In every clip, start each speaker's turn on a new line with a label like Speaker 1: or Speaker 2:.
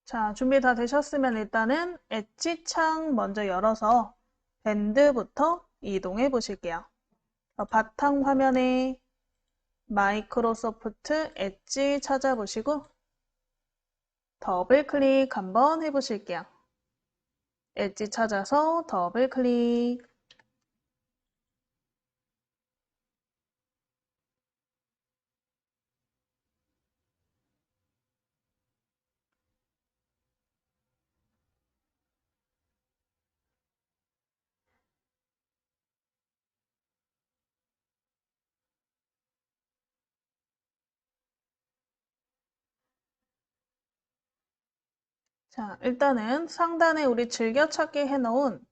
Speaker 1: 자, 준비 다 되셨으면 일단은 엣지 창 먼저 열어서 밴드부터 이동해 보실게요. 바탕 화면에 마이크로소프트 엣지 찾아보시고 더블 클릭 한번 해보실게요. 엣지 찾아서 더블 클릭. 자, 일단은 상단에 우리 즐겨찾기 해놓은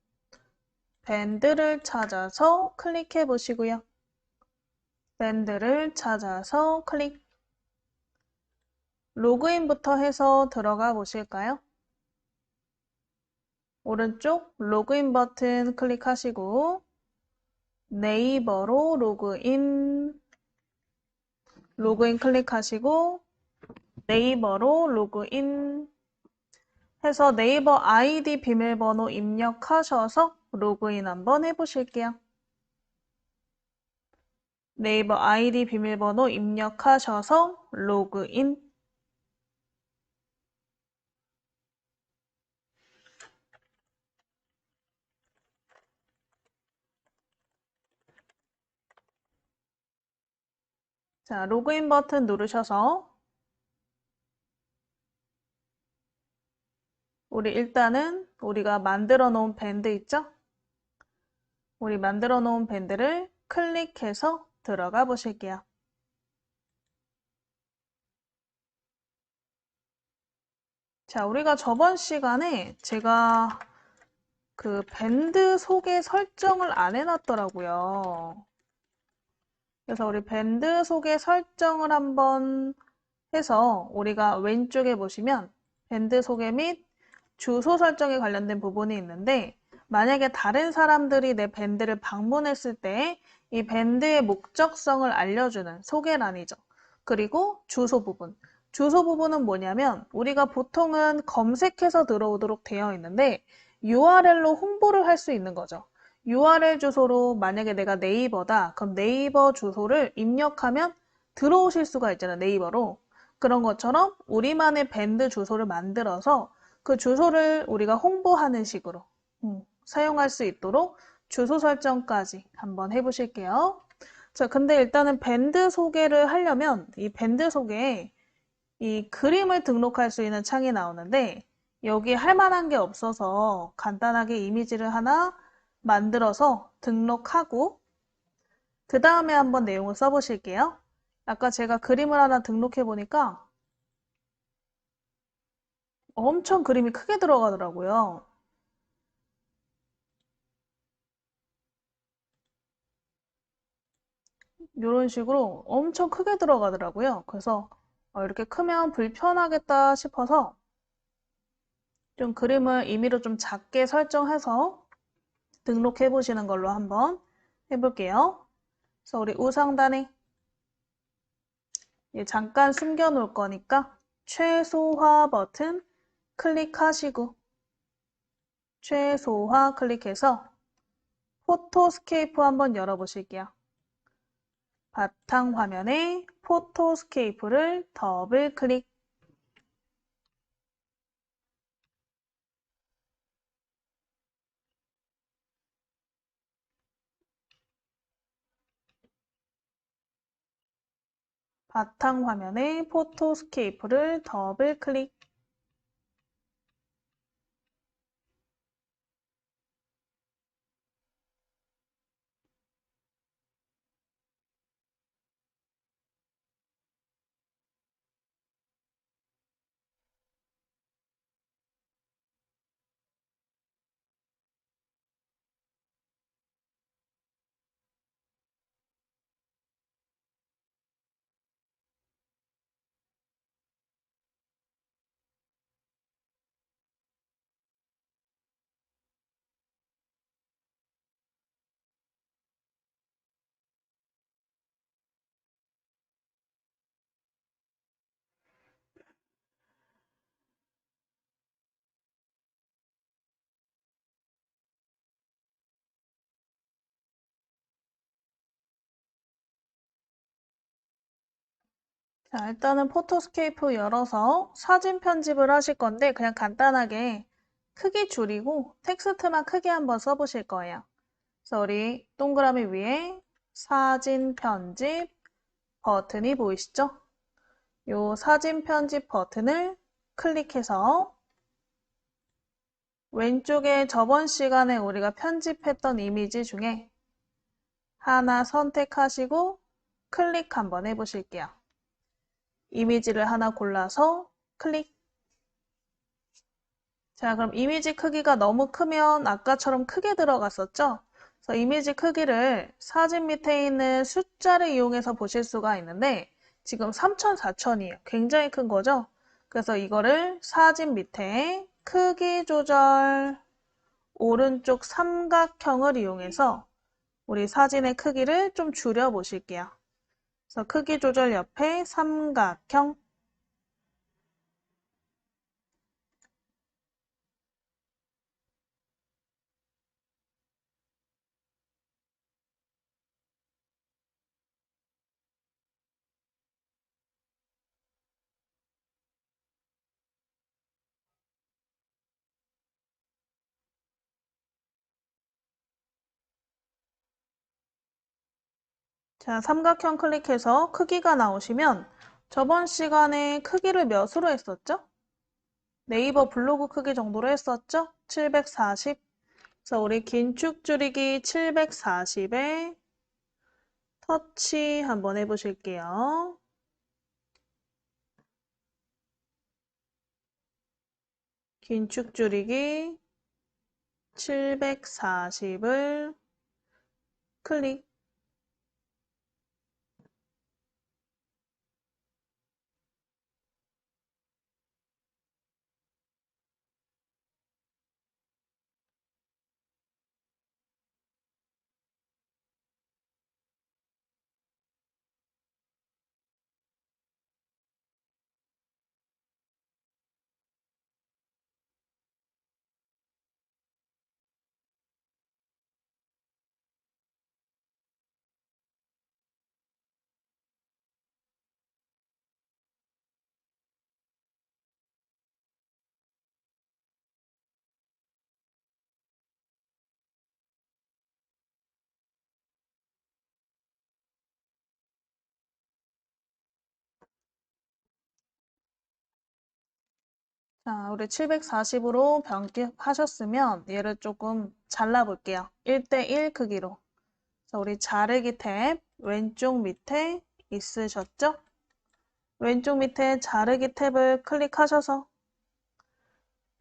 Speaker 1: 밴드를 찾아서 클릭해 보시고요. 밴드를 찾아서 클릭. 로그인부터 해서 들어가 보실까요? 오른쪽 로그인 버튼 클릭하시고 네이버로 로그인 클릭하시고 네이버로 로그인 해서 네이버 아이디 비밀번호 입력하셔서 로그인 한번 해보실게요. 네이버 아이디 비밀번호 입력하셔서 로그인. 자, 로그인 버튼 누르셔서 우리 일단은 우리가 만들어 놓은 밴드 있죠? 우리 만들어 놓은 밴드를 클릭해서 들어가 보실게요. 자, 우리가 저번 시간에 제가 그 밴드 소개 설정을 안 해놨더라고요. 그래서 우리 밴드 소개 설정을 한번 해서 우리가 왼쪽에 보시면 밴드 소개 및 주소 설정에 관련된 부분이 있는데 만약에 다른 사람들이 내 밴드를 방문했을 때 이 밴드의 목적성을 알려주는 소개란이죠. 그리고 주소 부분. 주소 부분은 뭐냐면 우리가 보통은 검색해서 들어오도록 되어 있는데 URL로 홍보를 할 수 있는 거죠. URL 주소로 만약에 내가 네이버다. 그럼 네이버 주소를 입력하면 들어오실 수가 있잖아요. 네이버로. 그런 것처럼 우리만의 밴드 주소를 만들어서 그 주소를 우리가 홍보하는 식으로 사용할 수 있도록 주소 설정까지 한번 해보실게요. 자, 근데 일단은 밴드 소개를 하려면 이 밴드 소개에 이 그림을 등록할 수 있는 창이 나오는데 여기 할 만한 게 없어서 간단하게 이미지를 하나 만들어서 등록하고 그 다음에 한번 내용을 써보실게요. 아까 제가 그림을 하나 등록해 보니까 엄청 그림이 크게 들어가더라고요. 이런 식으로 엄청 크게 들어가더라고요. 그래서 이렇게 크면 불편하겠다 싶어서 좀 그림을 임의로 좀 작게 설정해서 등록해 보시는 걸로 한번 해볼게요. 그래서 우리 우상단에 잠깐 숨겨 놓을 거니까 최소화 버튼 클릭하시고 최소화 클릭해서 포토스케이프 한번 열어보실게요. 바탕 화면에 포토스케이프를 더블 클릭. 바탕 화면에 포토스케이프를 더블 클릭. 자, 일단은 포토스케이프 열어서 사진 편집을 하실 건데 그냥 간단하게 크기 줄이고 텍스트만 크게 한번 써보실 거예요. 그래서 우리 동그라미 위에 사진 편집 버튼이 보이시죠? 이 사진 편집 버튼을 클릭해서 왼쪽에 저번 시간에 우리가 편집했던 이미지 중에 하나 선택하시고 클릭 한번 해보실게요. 이미지를 하나 골라서 클릭. 자, 그럼 이미지 크기가 너무 크면 아까처럼 크게 들어갔었죠? 그래서 이미지 크기를 사진 밑에 있는 숫자를 이용해서 보실 수가 있는데 지금 3000, 4000이에요. 굉장히 큰 거죠? 그래서 이거를 사진 밑에 크기 조절 오른쪽 삼각형을 이용해서 우리 사진의 크기를 좀 줄여 보실게요. 그래서 크기 조절 옆에 삼각형. 자, 삼각형 클릭해서 크기가 나오시면 저번 시간에 크기를 몇으로 했었죠? 네이버 블로그 크기 정도로 했었죠? 740. 그래서 우리 긴축 줄이기 740에 터치 한번 해보실게요. 긴축 줄이기 740을 클릭. 자, 우리 740으로 변경하셨으면 얘를 조금 잘라볼게요. 1대1 크기로. 자, 우리 자르기 탭 왼쪽 밑에 있으셨죠? 왼쪽 밑에 자르기 탭을 클릭하셔서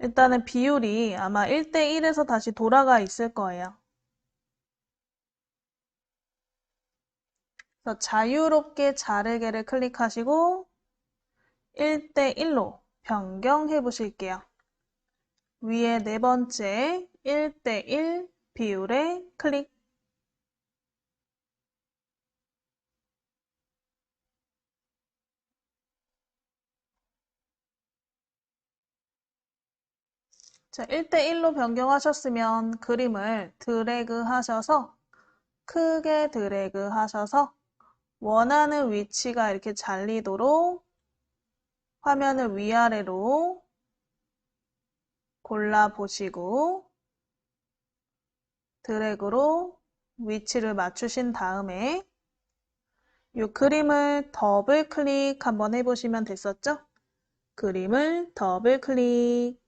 Speaker 1: 일단은 비율이 아마 1대1에서 다시 돌아가 있을 거예요. 그래서 자유롭게 자르기를 클릭하시고 1대1로 변경해 보실게요. 위에 네 번째 1대1 비율에 클릭. 자, 1대1로 변경하셨으면 그림을 드래그 하셔서 크게 드래그 하셔서 원하는 위치가 이렇게 잘리도록 화면을 위아래로 골라보시고 드래그로 위치를 맞추신 다음에 이 그림을 더블 클릭 한번 해보시면 됐었죠? 그림을 더블 클릭.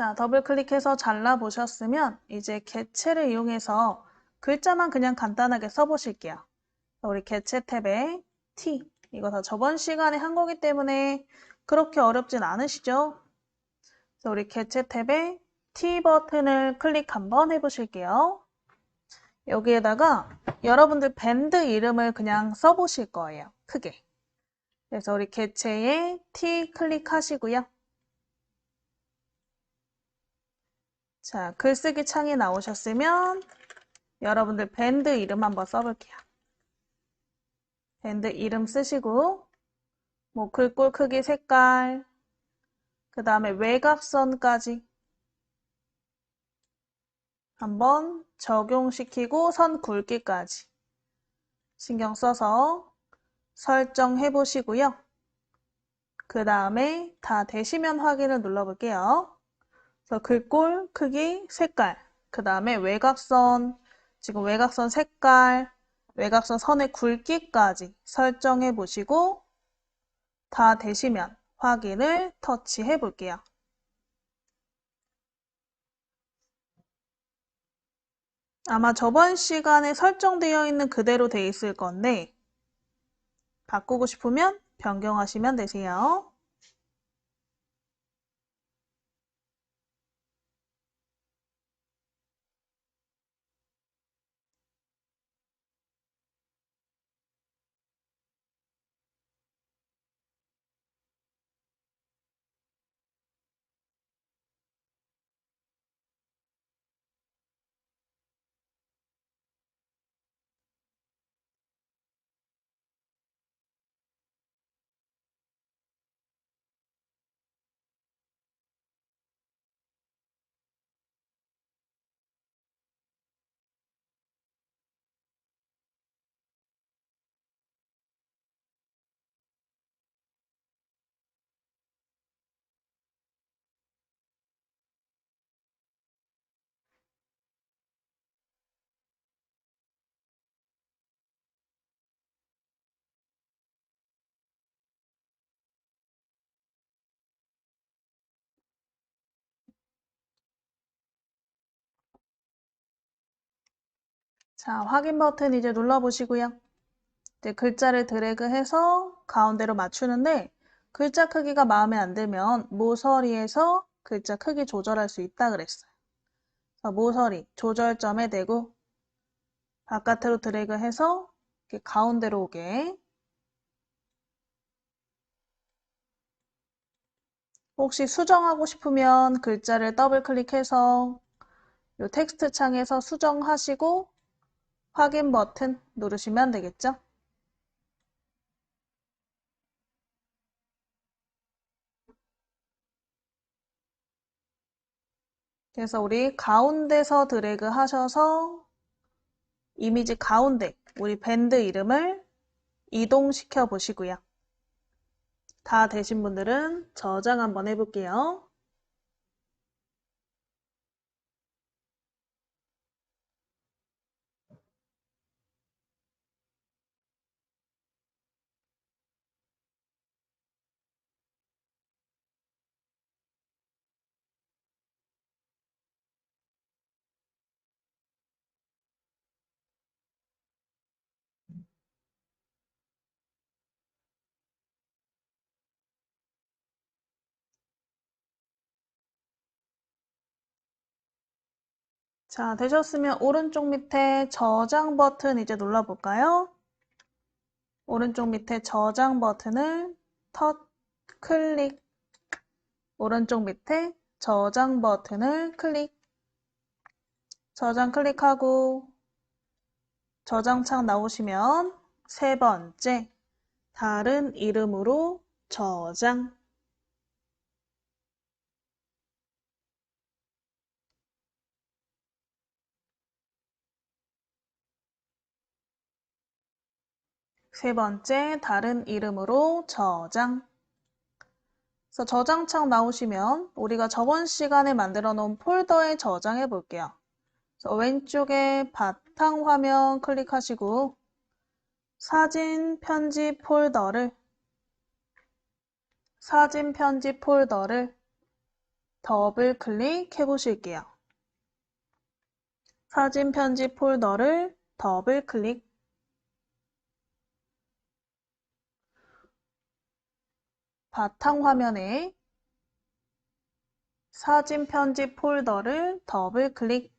Speaker 1: 자, 더블 클릭해서 잘라보셨으면 이제 개체를 이용해서 글자만 그냥 간단하게 써보실게요. 우리 개체 탭에 T, 이거 다 저번 시간에 한 거기 때문에 그렇게 어렵진 않으시죠? 그래서 우리 개체 탭에 T 버튼을 클릭 한번 해보실게요. 여기에다가 여러분들 밴드 이름을 그냥 써보실 거예요. 크게. 그래서 우리 개체에 T 클릭하시고요. 자, 글쓰기 창이 나오셨으면 여러분들 밴드 이름 한번 써볼게요. 밴드 이름 쓰시고 뭐 글꼴 크기, 색깔, 그 다음에 외곽선까지 한번 적용시키고 선 굵기까지 신경 써서 설정해 보시고요. 그 다음에 다 되시면 확인을 눌러볼게요. 그래서 글꼴 크기, 색깔, 그 다음에 외곽선, 지금 외곽선 색깔, 외곽선 선의 굵기까지 설정해 보시고 다 되시면 확인을 터치해 볼게요. 아마 저번 시간에 설정되어 있는 그대로 돼 있을 건데 바꾸고 싶으면 변경하시면 되세요. 자, 확인 버튼 이제 눌러보시고요. 이제 글자를 드래그해서 가운데로 맞추는데 글자 크기가 마음에 안 들면 모서리에서 글자 크기 조절할 수 있다 그랬어요. 그래서 모서리 조절점에 대고 바깥으로 드래그해서 이렇게 가운데로 오게. 혹시 수정하고 싶으면 글자를 더블 클릭해서 이 텍스트 창에서 수정하시고 확인 버튼 누르시면 되겠죠? 그래서 우리 가운데서 드래그 하셔서 이미지 가운데 우리 밴드 이름을 이동시켜 보시고요. 다 되신 분들은 저장 한번 해볼게요. 자, 되셨으면 오른쪽 밑에 저장 버튼 이제 눌러볼까요? 오른쪽 밑에 저장 버튼을 클릭, 오른쪽 밑에 저장 버튼을 클릭, 저장 클릭하고 저장창 나오시면 세 번째, 다른 이름으로 저장. 세 번째, 다른 이름으로 저장. 그래서 저장창 나오시면 우리가 저번 시간에 만들어 놓은 폴더에 저장해 볼게요. 그래서 왼쪽에 바탕화면 클릭하시고 사진 편집 폴더를 더블 클릭해 보실게요. 사진 편집 폴더를 더블 클릭. 바탕화면에 사진 편집 폴더를 더블 클릭.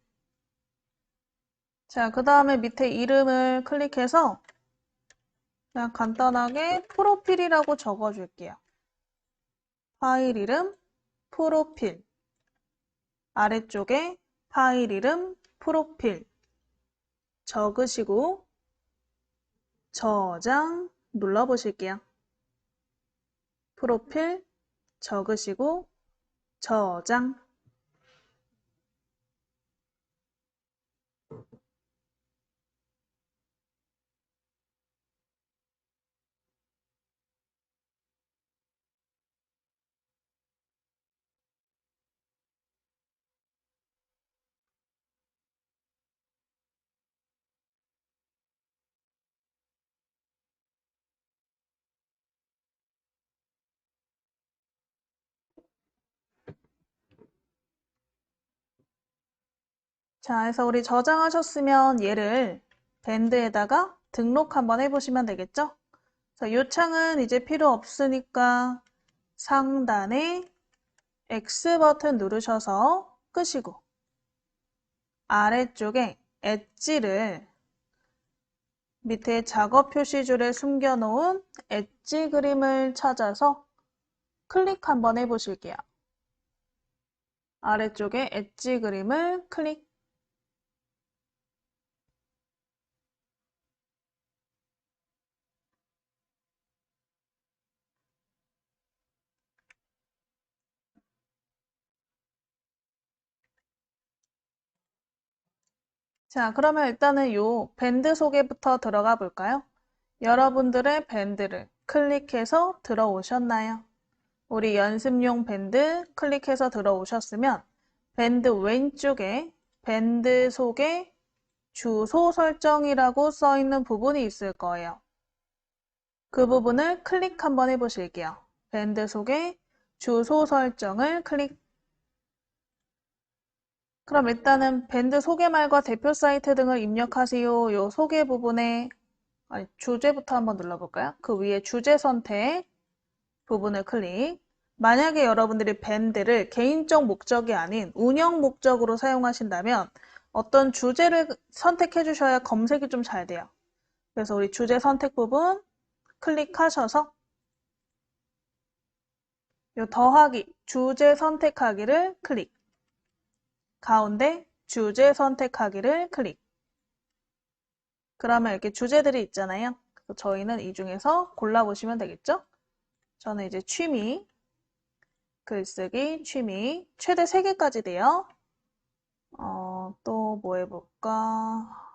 Speaker 1: 자, 그 다음에 밑에 이름을 클릭해서 그냥 간단하게 프로필이라고 적어줄게요. 파일 이름, 프로필. 아래쪽에 파일 이름, 프로필. 적으시고 저장 눌러보실게요. 프로필 적으시고 저장. 자, 그래서 우리 저장하셨으면 얘를 밴드에다가 등록 한번 해보시면 되겠죠? 그래서 이 창은 이제 필요 없으니까 상단에 X 버튼 누르셔서 끄시고 아래쪽에 엣지를 밑에 작업 표시줄에 숨겨놓은 엣지 그림을 찾아서 클릭 한번 해보실게요. 아래쪽에 엣지 그림을 클릭. 자, 그러면 일단은 요 밴드 소개부터 들어가 볼까요? 여러분들의 밴드를 클릭해서 들어오셨나요? 우리 연습용 밴드 클릭해서 들어오셨으면 밴드 왼쪽에 밴드 소개 주소 설정이라고 써 있는 부분이 있을 거예요. 그 부분을 클릭 한번 해보실게요. 밴드 소개 주소 설정을 클릭. 그럼 일단은 밴드 소개말과 대표 사이트 등을 입력하세요. 요 소개 부분에 주제부터 한번 눌러볼까요? 그 위에 주제 선택 부분을 클릭. 만약에 여러분들이 밴드를 개인적 목적이 아닌 운영 목적으로 사용하신다면 어떤 주제를 선택해 주셔야 검색이 좀 잘 돼요. 그래서 우리 주제 선택 부분 클릭하셔서 요 더하기, 주제 선택하기를 클릭. 가운데 주제 선택하기를 클릭. 그러면 이렇게 주제들이 있잖아요. 그래서 저희는 이 중에서 골라보시면 되겠죠? 저는 이제 취미, 글쓰기, 취미, 최대 3개까지 돼요. 또 뭐 해볼까?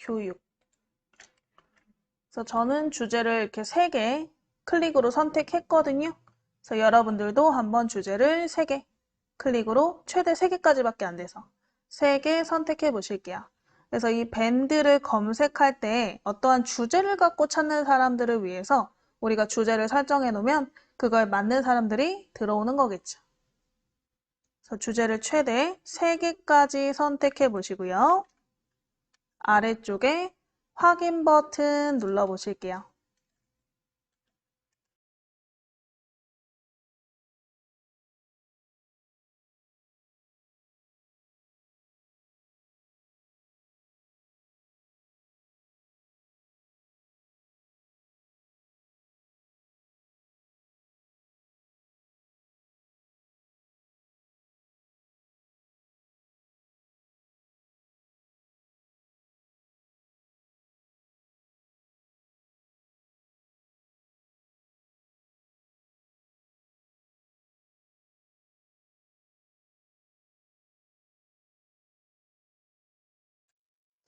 Speaker 1: 교육. 그래서 저는 주제를 이렇게 3개 클릭으로 선택했거든요. 그래서 여러분들도 한번 주제를 3개 클릭으로 최대 3개까지밖에 안 돼서 3개 선택해 보실게요. 그래서 이 밴드를 검색할 때 어떠한 주제를 갖고 찾는 사람들을 위해서 우리가 주제를 설정해 놓으면 그걸 맞는 사람들이 들어오는 거겠죠. 그래서 주제를 최대 3개까지 선택해 보시고요. 아래쪽에 확인 버튼 눌러 보실게요.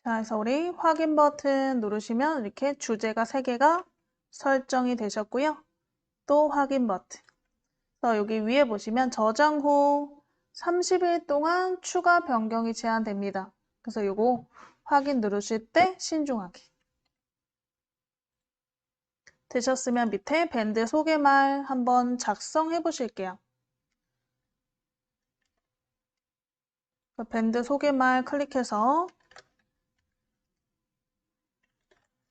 Speaker 1: 자, 그래서 우리 확인 버튼 누르시면 이렇게 주제가 3개가 설정이 되셨고요. 또 확인 버튼. 그래서 여기 위에 보시면 저장 후 30일 동안 추가 변경이 제한됩니다. 그래서 이거 확인 누르실 때 신중하게. 되셨으면 밑에 밴드 소개말 한번 작성해 보실게요. 밴드 소개말 클릭해서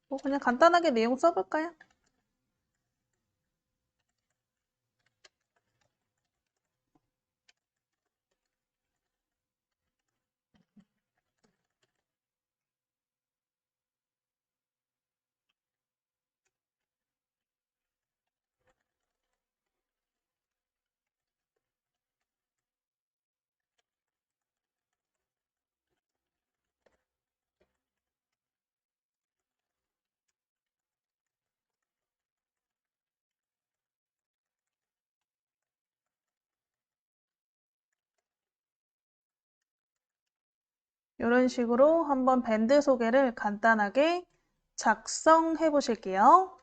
Speaker 1: 뭐 그냥 간단하게 내용 써볼까요? 이런 식으로 한번 밴드 소개를 간단하게 작성해 보실게요.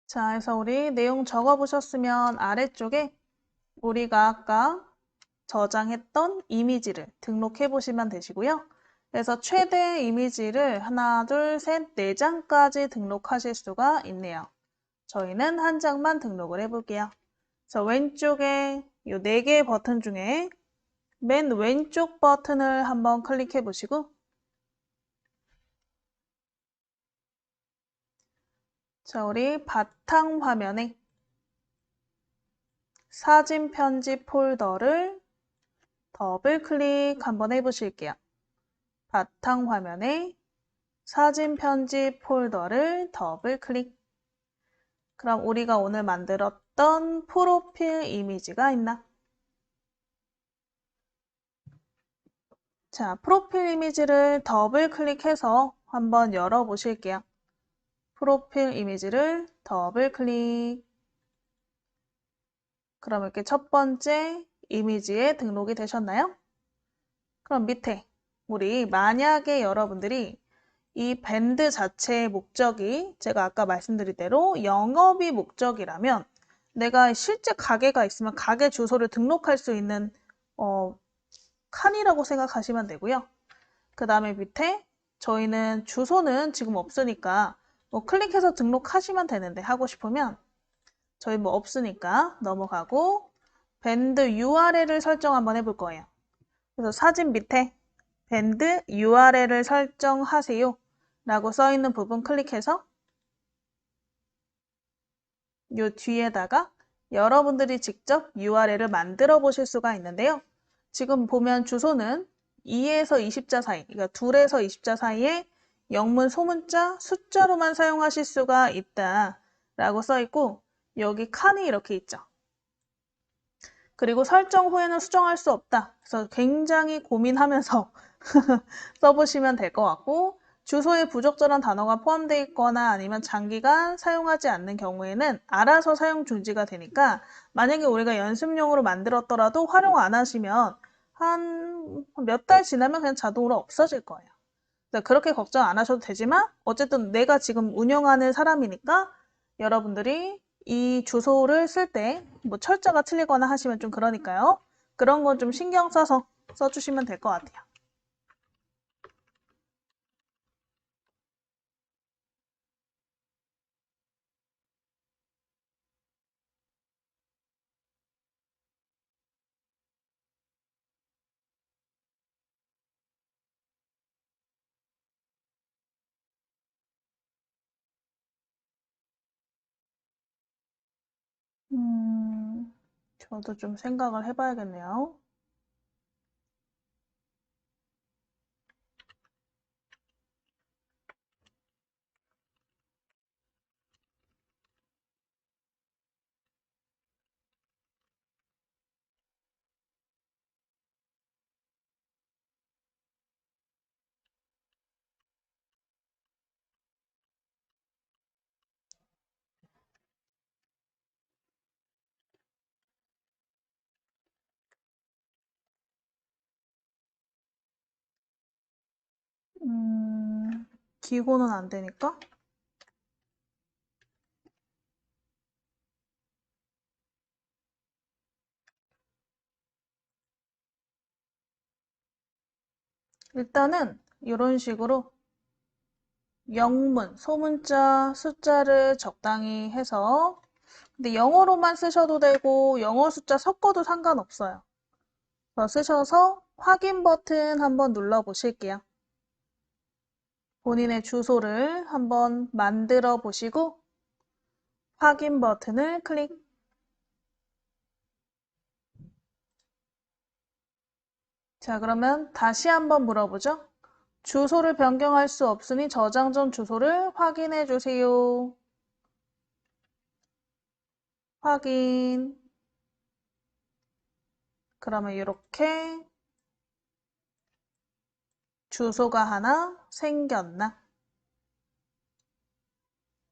Speaker 1: 자, 그래서 우리 내용 적어보셨으면 아래쪽에 우리가 아까 저장했던 이미지를 등록해 보시면 되시고요. 그래서 최대 이미지를 하나, 둘, 셋, 네 장까지 등록하실 수가 있네요. 저희는 한 장만 등록을 해볼게요. 그래서 왼쪽에 이 네 개의 버튼 중에 맨 왼쪽 버튼을 한번 클릭해 보시고 자, 우리 바탕 화면에 사진 편집 폴더를 더블 클릭 한번 해보실게요. 바탕 화면에 사진 편집 폴더를 더블 클릭. 그럼 우리가 오늘 만들었던 프로필 이미지가 있나? 자, 프로필 이미지를 더블 클릭해서 한번 열어보실게요. 프로필 이미지를 더블 클릭. 그럼 이렇게 첫 번째 이미지에 등록이 되셨나요? 그럼 밑에 우리 만약에 여러분들이 이 밴드 자체의 목적이 제가 아까 말씀드린 대로 영업이 목적이라면 내가 실제 가게가 있으면 가게 주소를 등록할 수 있는 칸이라고 생각하시면 되고요. 그 다음에 밑에 저희는 주소는 지금 없으니까 뭐 클릭해서 등록하시면 되는데 하고 싶으면 저희 뭐 없으니까 넘어가고 밴드 URL을 설정 한번 해볼 거예요. 그래서 사진 밑에 밴드 URL을 설정하세요 라고 써있는 부분 클릭해서 이 뒤에다가 여러분들이 직접 URL을 만들어 보실 수가 있는데요. 지금 보면 주소는 2에서 20자 사이, 그러니까 2에서 20자 사이에 영문, 소문자, 숫자로만 사용하실 수가 있다라고 써 있고 여기 칸이 이렇게 있죠. 그리고 설정 후에는 수정할 수 없다. 그래서 굉장히 고민하면서 써보시면 될 것 같고 주소에 부적절한 단어가 포함되어 있거나 아니면 장기간 사용하지 않는 경우에는 알아서 사용 중지가 되니까 만약에 우리가 연습용으로 만들었더라도 활용 안 하시면 한 몇 달 지나면 그냥 자동으로 없어질 거예요. 그렇게 걱정 안 하셔도 되지만 어쨌든 내가 지금 운영하는 사람이니까 여러분들이 이 주소를 쓸 때 뭐 철자가 틀리거나 하시면 좀 그러니까요. 그런 건 좀 신경 써서 써주시면 될 것 같아요. 저도 좀 생각을 해봐야겠네요. 기고는 안 되니까? 일단은 이런 식으로 영문, 소문자, 숫자를 적당히 해서 근데 영어로만 쓰셔도 되고 영어 숫자 섞어도 상관없어요. 쓰셔서 확인 버튼 한번 눌러 보실게요. 본인의 주소를 한번 만들어 보시고 확인 버튼을 클릭. 자, 그러면 다시 한번 물어보죠. 주소를 변경할 수 없으니 저장 전 주소를 확인해 주세요. 확인. 그러면 이렇게 주소가 하나 생겼나?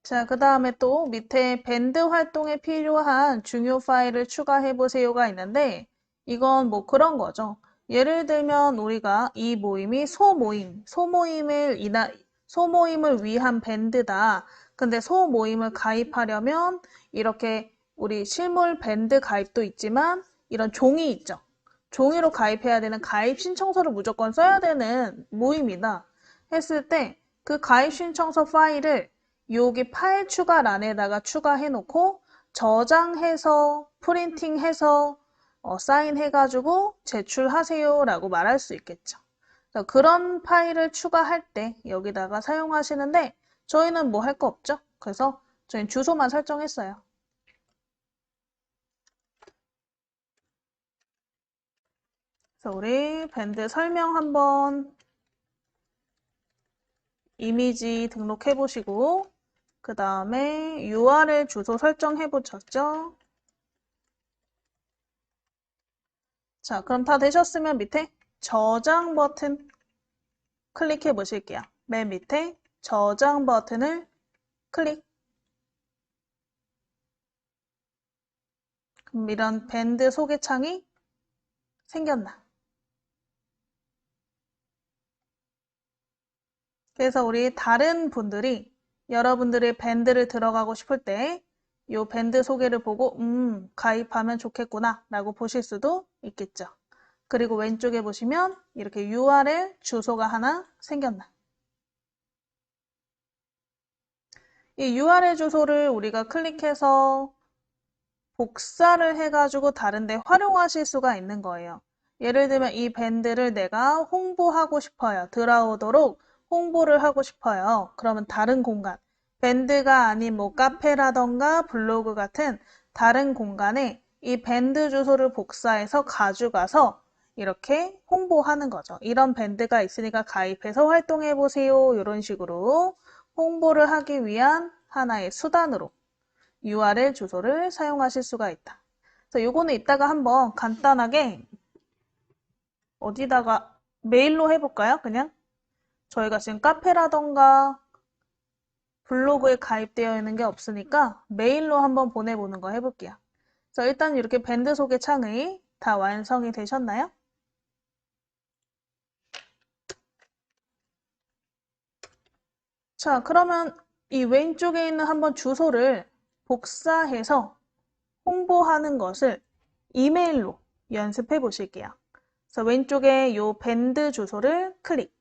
Speaker 1: 자, 그 다음에 또 밑에 밴드 활동에 필요한 중요 파일을 추가해 보세요가 있는데 이건 뭐 그런 거죠. 예를 들면 우리가 이 모임이 소모임을 위한 밴드다. 근데 소모임을 가입하려면 이렇게 우리 실물 밴드 가입도 있지만 이런 종이 있죠. 종이로 가입해야 되는 가입 신청서를 무조건 써야 되는 모임이다. 했을 때 그 가입 신청서 파일을 여기 파일 추가란에다가 추가해 놓고 저장해서 프린팅해서 사인해가지고 제출하세요 라고 말할 수 있겠죠. 그런 파일을 추가할 때 여기다가 사용하시는데 저희는 뭐 할 거 없죠? 그래서 저희는 주소만 설정했어요. 그래서 우리 밴드 설명 한번 이미지 등록해 보시고 그 다음에 URL 주소 설정해 보셨죠? 자, 그럼 다 되셨으면 밑에 저장 버튼 클릭해 보실게요. 맨 밑에 저장 버튼을 클릭. 그럼 이런 밴드 소개창이 생겼나? 그래서 우리 다른 분들이 여러분들의 밴드를 들어가고 싶을 때 이 밴드 소개를 보고 가입하면 좋겠구나 라고 보실 수도 있겠죠. 그리고 왼쪽에 보시면 이렇게 URL 주소가 하나 생겼나? 이 URL 주소를 우리가 클릭해서 복사를 해가지고 다른 데 활용하실 수가 있는 거예요. 예를 들면 이 밴드를 내가 홍보하고 싶어요. 들어오도록 홍보를 하고 싶어요. 그러면 다른 공간, 밴드가 아닌 뭐 카페라던가 블로그 같은 다른 공간에 이 밴드 주소를 복사해서 가져가서 이렇게 홍보하는 거죠. 이런 밴드가 있으니까 가입해서 활동해 보세요. 이런 식으로 홍보를 하기 위한 하나의 수단으로 URL 주소를 사용하실 수가 있다. 그래서 요거는 이따가 한번 간단하게 어디다가 메일로 해볼까요? 그냥 저희가 지금 카페라던가 블로그에 가입되어 있는 게 없으니까 메일로 한번 보내보는 거 해볼게요. 그래서 일단 이렇게 밴드 소개 창이 다 완성이 되셨나요? 자, 그러면 이 왼쪽에 있는 한번 주소를 복사해서 홍보하는 것을 이메일로 연습해 보실게요. 그래서 왼쪽에 요 밴드 주소를 클릭.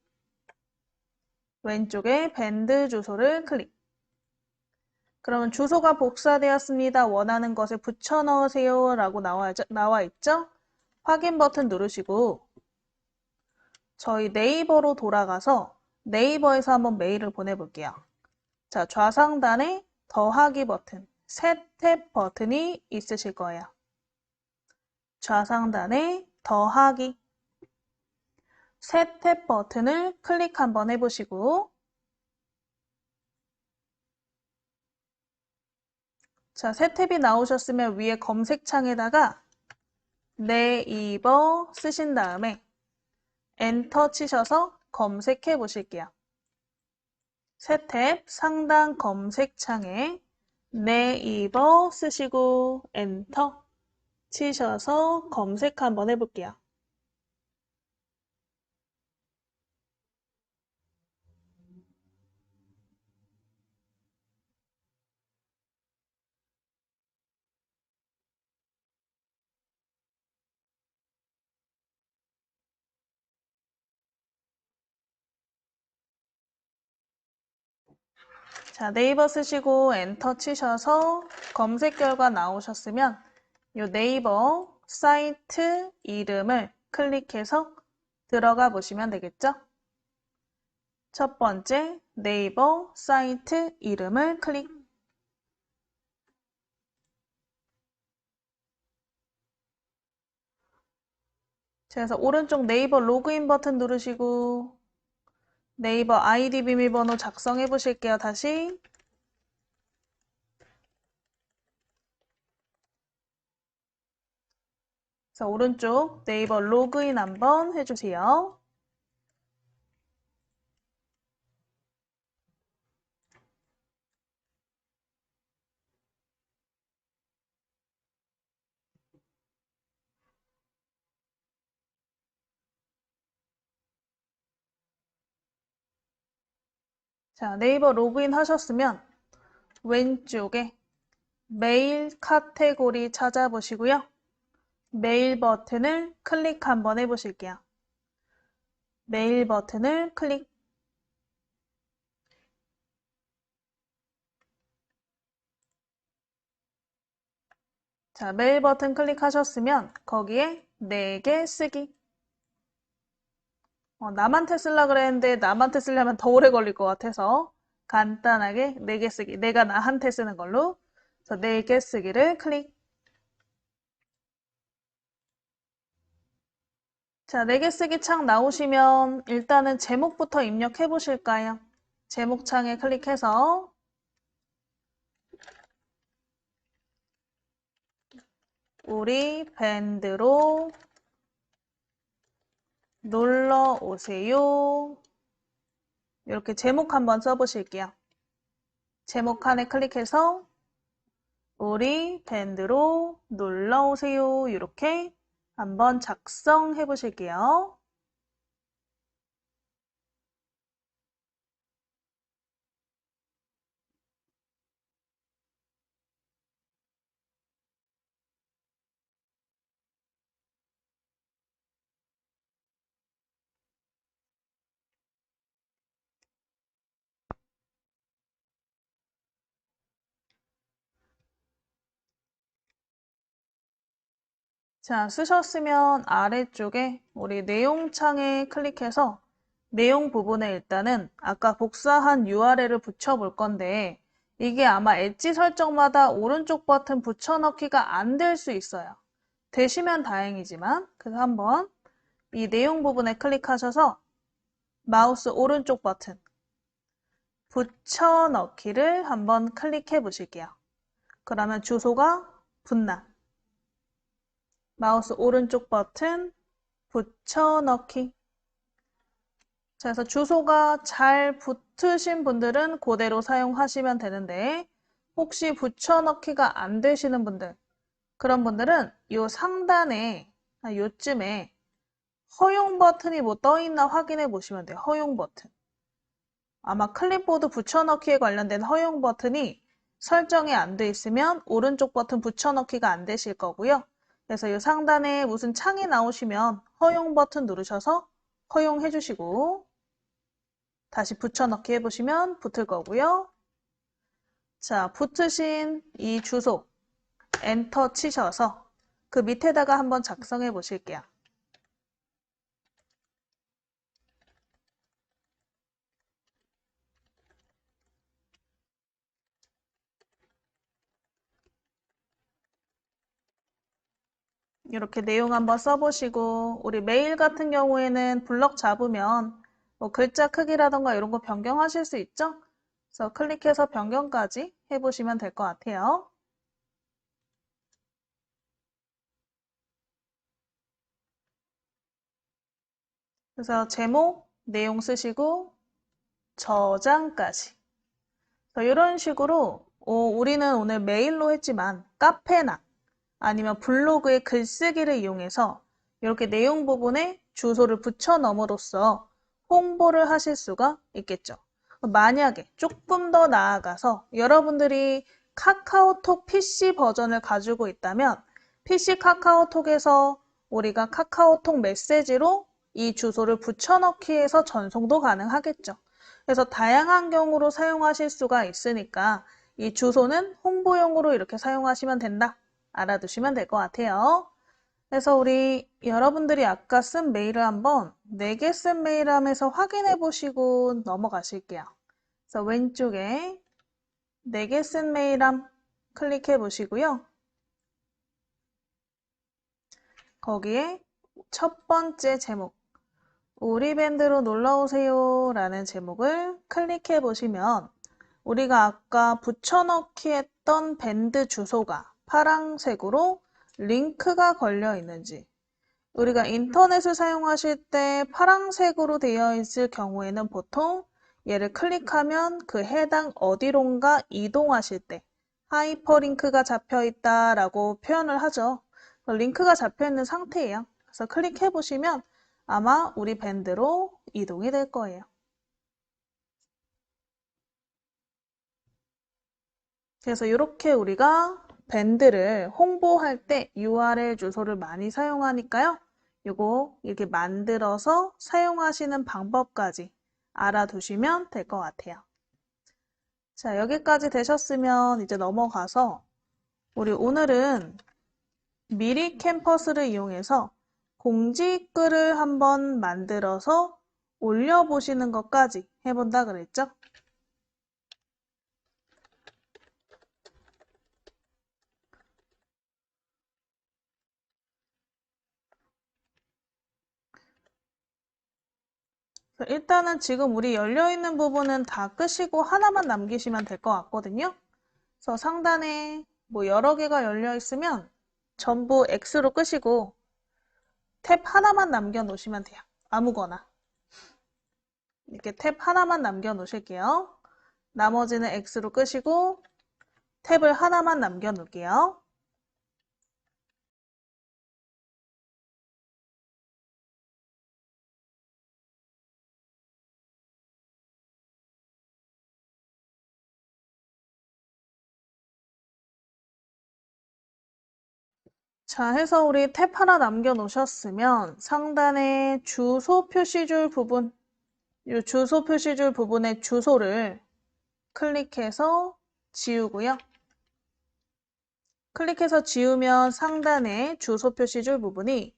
Speaker 1: 왼쪽에 밴드 주소를 클릭. 그러면 주소가 복사되었습니다. 원하는 것을 붙여 넣으세요. 라고 나와 있죠? 확인 버튼 누르시고 저희 네이버로 돌아가서 네이버에서 한번 메일을 보내볼게요. 자, 좌상단에 더하기 버튼 새 탭 버튼이 있으실 거예요. 좌상단에 더하기. 새 탭 버튼을 클릭 한번 해보시고, 자, 새 탭이 나오셨으면 위에 검색창에다가 네이버 쓰신 다음에 엔터 치셔서 검색해 보실게요. 새 탭 상단 검색창에 네이버 쓰시고 엔터 치셔서 검색 한번 해볼게요. 자, 네이버 쓰시고 엔터 치셔서 검색 결과 나오셨으면 이 네이버 사이트 이름을 클릭해서 들어가 보시면 되겠죠? 첫 번째 네이버 사이트 이름을 클릭. 그래서 오른쪽 네이버 로그인 버튼 누르시고 네이버 아이디 비밀번호 작성해 보실게요. 다시. 그래서 오른쪽 네이버 로그인 한번 해주세요. 자, 네이버 로그인 하셨으면 왼쪽에 메일 카테고리 찾아보시고요. 메일 버튼을 클릭 한번 해보실게요. 메일 버튼을 클릭. 자, 메일 버튼 클릭하셨으면 거기에 4개 쓰기. 남한테 쓰려고 그랬는데 남한테 쓰려면 더 오래 걸릴 것 같아서 간단하게 4개 쓰기. 내가 나한테 쓰는 걸로. 그래서 4개 쓰기를 클릭. 자, 4개 쓰기 창 나오시면 일단은 제목부터 입력해 보실까요? 제목 창에 클릭해서 우리 밴드로 놀러 오세요. 이렇게 제목 한번 써보실게요. 제목 칸에 클릭해서 우리 밴드로 놀러 오세요. 이렇게 한번 작성해 보실게요. 자, 쓰셨으면 아래쪽에 우리 내용창에 클릭해서 내용 부분에 일단은 아까 복사한 URL을 붙여볼 건데 이게 아마 엣지 설정마다 오른쪽 버튼 붙여넣기가 안 될 수 있어요. 되시면 다행이지만 그래서 한번 이 내용 부분에 클릭하셔서 마우스 오른쪽 버튼 붙여넣기를 한번 클릭해 보실게요. 그러면 주소가 붙나. 마우스 오른쪽 버튼 붙여넣기. 그래서 주소가 잘 붙으신 분들은 그대로 사용하시면 되는데 혹시 붙여넣기가 안 되시는 분들 그런 분들은 이 상단에 요쯤에 허용 버튼이 뭐 떠 있나 확인해 보시면 돼요. 허용 버튼. 아마 클립보드 붙여넣기에 관련된 허용 버튼이 설정이 안 돼 있으면 오른쪽 버튼 붙여넣기가 안 되실 거고요. 그래서 이 상단에 무슨 창이 나오시면 허용 버튼 누르셔서 허용해 주시고 다시 붙여넣기 해보시면 붙을 거고요. 자, 붙으신 이 주소 엔터 치셔서 그 밑에다가 한번 작성해 보실게요. 이렇게 내용 한번 써보시고 우리 메일 같은 경우에는 블럭 잡으면 뭐 글자 크기라던가 이런 거 변경하실 수 있죠? 그래서 클릭해서 변경까지 해보시면 될 것 같아요. 그래서 제목, 내용 쓰시고 저장까지. 이런 식으로 우리는 오늘 메일로 했지만 카페나 아니면 블로그의 글쓰기를 이용해서 이렇게 내용 부분에 주소를 붙여 넣음으로써 홍보를 하실 수가 있겠죠. 만약에 조금 더 나아가서 여러분들이 카카오톡 PC 버전을 가지고 있다면 PC 카카오톡에서 우리가 카카오톡 메시지로 이 주소를 붙여넣기 해서 전송도 가능하겠죠. 그래서 다양한 경우로 사용하실 수가 있으니까 이 주소는 홍보용으로 이렇게 사용하시면 된다. 알아두시면 될 것 같아요. 그래서 우리 여러분들이 아까 쓴 메일을 한번 4개 쓴 메일함에서 확인해 보시고 넘어가실게요. 그래서 왼쪽에 4개 쓴 메일함 클릭해 보시고요. 거기에 첫 번째 제목, 우리 밴드로 놀러오세요 라는 제목을 클릭해 보시면 우리가 아까 붙여넣기 했던 밴드 주소가 파란색으로 링크가 걸려 있는지 우리가 인터넷을 사용하실 때 파란색으로 되어 있을 경우에는 보통 얘를 클릭하면 그 해당 어디론가 이동하실 때 하이퍼링크가 잡혀 있다라고 표현을 하죠. 링크가 잡혀 있는 상태예요. 그래서 클릭해 보시면 아마 우리 밴드로 이동이 될 거예요. 그래서 이렇게 우리가 밴드를 홍보할 때 URL 주소를 많이 사용하니까요. 이거 이렇게 만들어서 사용하시는 방법까지 알아두시면 될 것 같아요. 자, 여기까지 되셨으면 이제 넘어가서 우리 오늘은 미리 캠퍼스를 이용해서 공지글을 한번 만들어서 올려보시는 것까지 해본다 그랬죠? 일단은 지금 우리 열려있는 부분은 다 끄시고 하나만 남기시면 될 것 같거든요. 그래서 상단에 뭐 여러 개가 열려있으면 전부 X로 끄시고 탭 하나만 남겨 놓으시면 돼요. 아무거나. 이렇게 탭 하나만 남겨 놓으실게요. 나머지는 X로 끄시고 탭을 하나만 남겨 놓을게요. 자, 해서 우리 탭 하나 남겨 놓으셨으면 상단에 주소 표시줄 부분, 이 주소 표시줄 부분의 주소를 클릭해서 지우고요. 클릭해서 지우면 상단에 주소 표시줄 부분이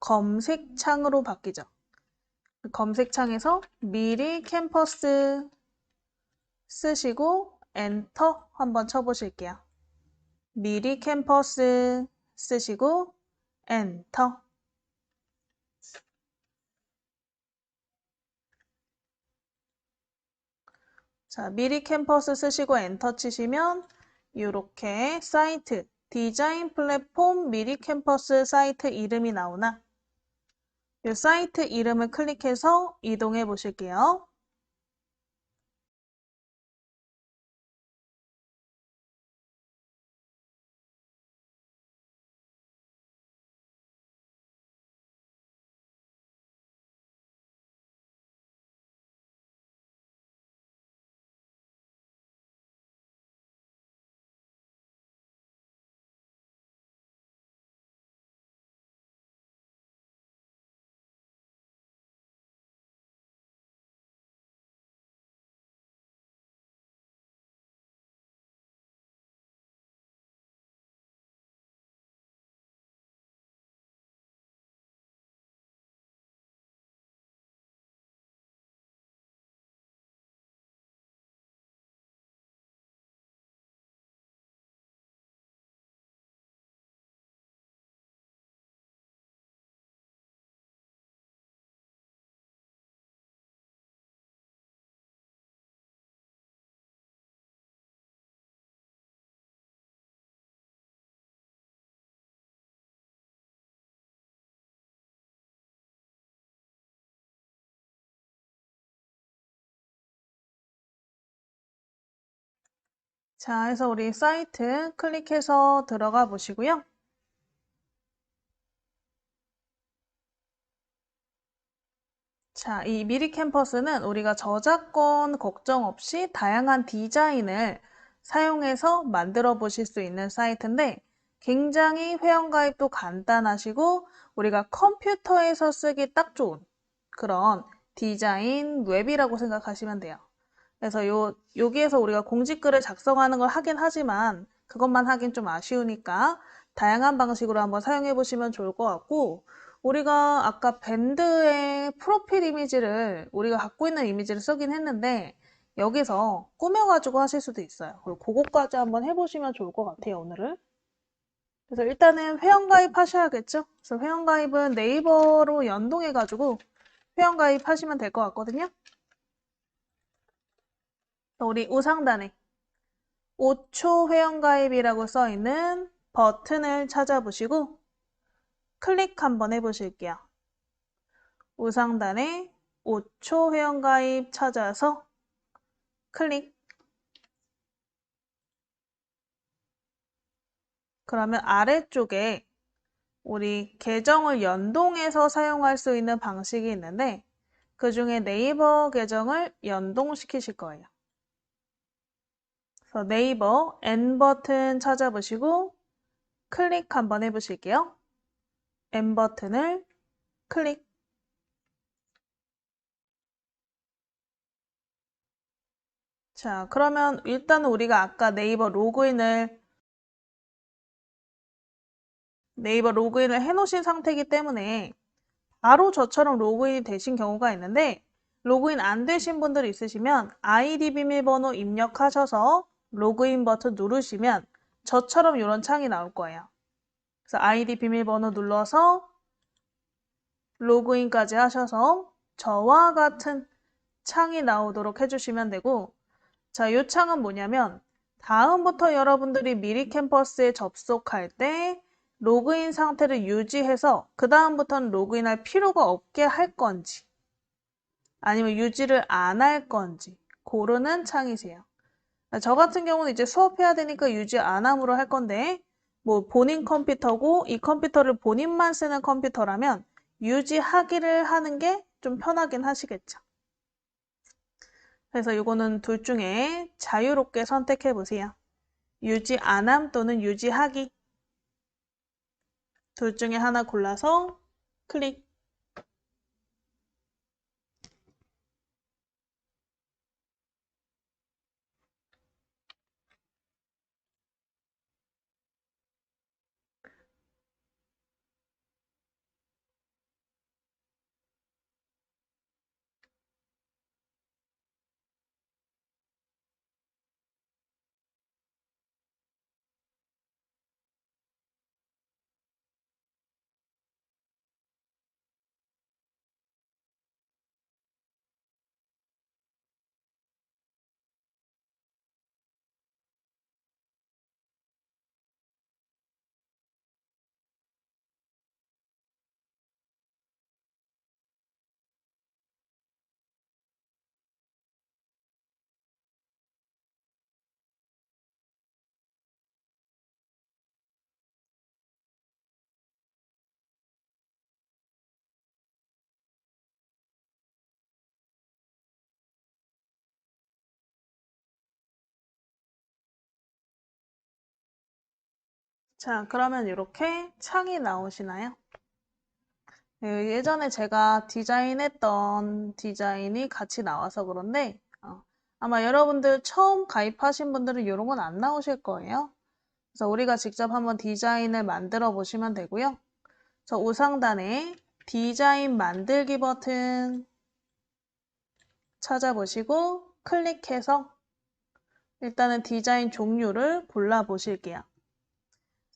Speaker 1: 검색창으로 바뀌죠. 검색창에서 미리 캠퍼스 쓰시고 엔터 한번 쳐보실게요. 미리 캠퍼스 쓰시고 엔터. 자, 미리 캠퍼스 쓰시고 엔터 치시면 이렇게 사이트, 디자인 플랫폼 미리 캠퍼스 사이트 이름이 나오나 이 사이트 이름을 클릭해서 이동해 보실게요. 자, 해서 우리 사이트 클릭해서 들어가 보시고요. 자, 이 미리 캠퍼스는 우리가 저작권 걱정 없이 다양한 디자인을 사용해서 만들어 보실 수 있는 사이트인데 굉장히 회원가입도 간단하시고 우리가 컴퓨터에서 쓰기 딱 좋은 그런 디자인 웹이라고 생각하시면 돼요. 그래서 여기에서 우리가 공지글을 작성하는 걸 하긴 하지만 그것만 하긴 좀 아쉬우니까 다양한 방식으로 한번 사용해 보시면 좋을 것 같고 우리가 아까 밴드의 프로필 이미지를 우리가 갖고 있는 이미지를 쓰긴 했는데 여기서 꾸며가지고 하실 수도 있어요. 그리고 그것까지 한번 해보시면 좋을 것 같아요, 오늘은. 그래서 일단은 회원가입 하셔야겠죠? 그래서 회원가입은 네이버로 연동해가지고 회원가입 하시면 될 것 같거든요. 우리 우상단에 5초 회원가입이라고 써있는 버튼을 찾아보시고 클릭 한번 해보실게요. 우상단에 5초 회원가입 찾아서 클릭. 그러면 아래쪽에 우리 계정을 연동해서 사용할 수 있는 방식이 있는데 그 중에 네이버 계정을 연동시키실 거예요. 그래서 네이버 N 버튼 찾아보시고 클릭 한번 해보실게요. N 버튼을 클릭. 자, 그러면 일단은 우리가 아까 네이버 로그인을 해놓으신 상태이기 때문에 바로 저처럼 로그인이 되신 경우가 있는데 로그인 안 되신 분들 있으시면 아이디 비밀번호 입력하셔서 로그인 버튼 누르시면 저처럼 이런 창이 나올 거예요. 그래서 아이디 비밀번호 눌러서 로그인까지 하셔서 저와 같은 창이 나오도록 해주시면 되고 자, 이 창은 뭐냐면 다음부터 여러분들이 미리 캠퍼스에 접속할 때 로그인 상태를 유지해서 그 다음부터는 로그인할 필요가 없게 할 건지 아니면 유지를 안 할 건지 고르는 창이세요. 저 같은 경우는 이제 수업해야 되니까 유지 안 함으로 할 건데 뭐 본인 컴퓨터고 이 컴퓨터를 본인만 쓰는 컴퓨터라면 유지하기를 하는 게 좀 편하긴 하시겠죠. 그래서 이거는 둘 중에 자유롭게 선택해 보세요. 유지 안함 또는 유지하기 둘 중에 하나 골라서 클릭. 자, 그러면 이렇게 창이 나오시나요? 예전에 제가 디자인했던 디자인이 같이 나와서 그런데 아마 여러분들 처음 가입하신 분들은 이런 건 안 나오실 거예요. 그래서 우리가 직접 한번 디자인을 만들어 보시면 되고요. 저 우상단에 디자인 만들기 버튼 찾아보시고 클릭해서 일단은 디자인 종류를 골라 보실게요.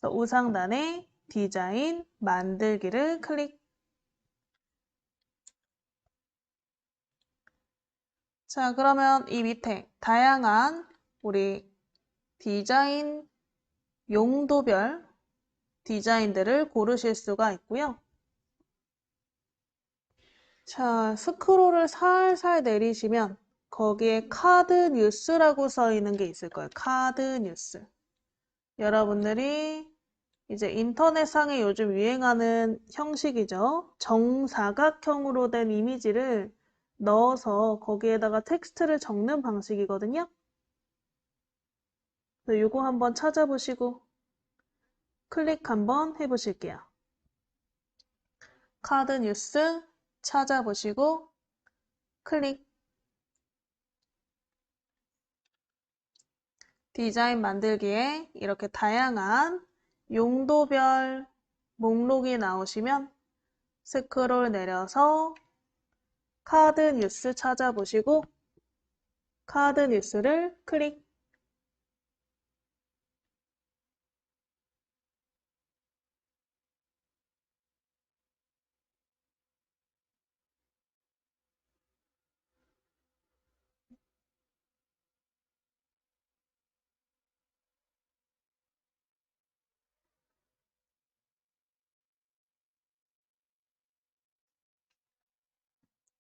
Speaker 1: 그래서 우상단에 디자인 만들기를 클릭. 자, 그러면 이 밑에 다양한 우리 디자인 용도별 디자인들을 고르실 수가 있고요. 자, 스크롤을 살살 내리시면 거기에 카드 뉴스라고 써 있는 게 있을 거예요. 카드 뉴스. 여러분들이 이제 인터넷상에 요즘 유행하는 형식이죠. 정사각형으로 된 이미지를 넣어서 거기에다가 텍스트를 적는 방식이거든요. 그래서 요거 한번 찾아보시고 클릭 한번 해보실게요. 카드 뉴스 찾아보시고 클릭. 디자인 만들기에 이렇게 다양한 용도별 목록이 나오시면 스크롤 내려서 카드 뉴스 찾아보시고 카드 뉴스를 클릭.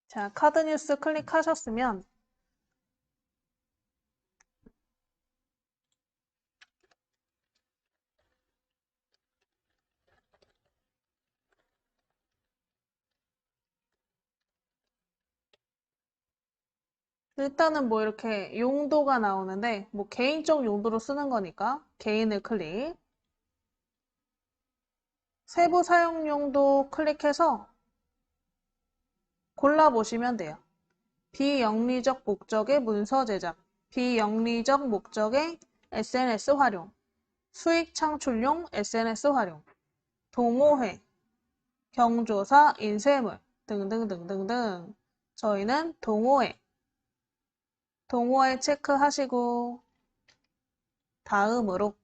Speaker 1: 자, 카드 뉴스 클릭하셨으면 일단은 뭐 이렇게 용도가 나오는데 뭐 개인적 용도로 쓰는 거니까 개인을 클릭. 세부 사용 용도 클릭해서 골라보시면 돼요. 비영리적 목적의 문서 제작, 비영리적 목적의 SNS 활용, 수익 창출용 SNS 활용, 동호회, 경조사, 인쇄물 등등등등등. 저희는 동호회 체크하시고 다음으로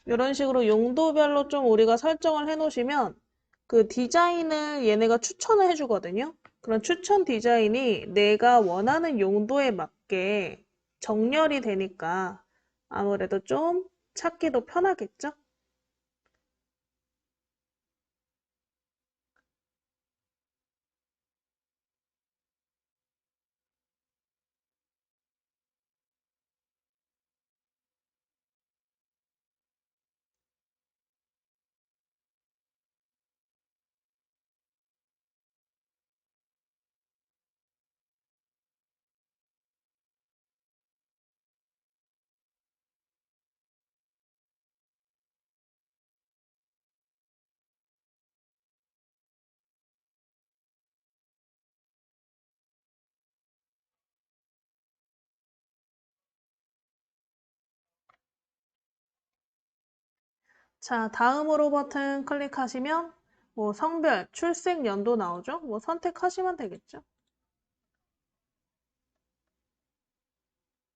Speaker 1: 이런 식으로 용도별로 좀 우리가 설정을 해 놓으시면 그 디자인을 얘네가 추천을 해주거든요. 그런 추천 디자인이 내가 원하는 용도에 맞게 정렬이 되니까 아무래도 좀 찾기도 편하겠죠? 자, 다음으로 버튼 클릭하시면 뭐 성별, 출생 연도 나오죠? 뭐 선택하시면 되겠죠?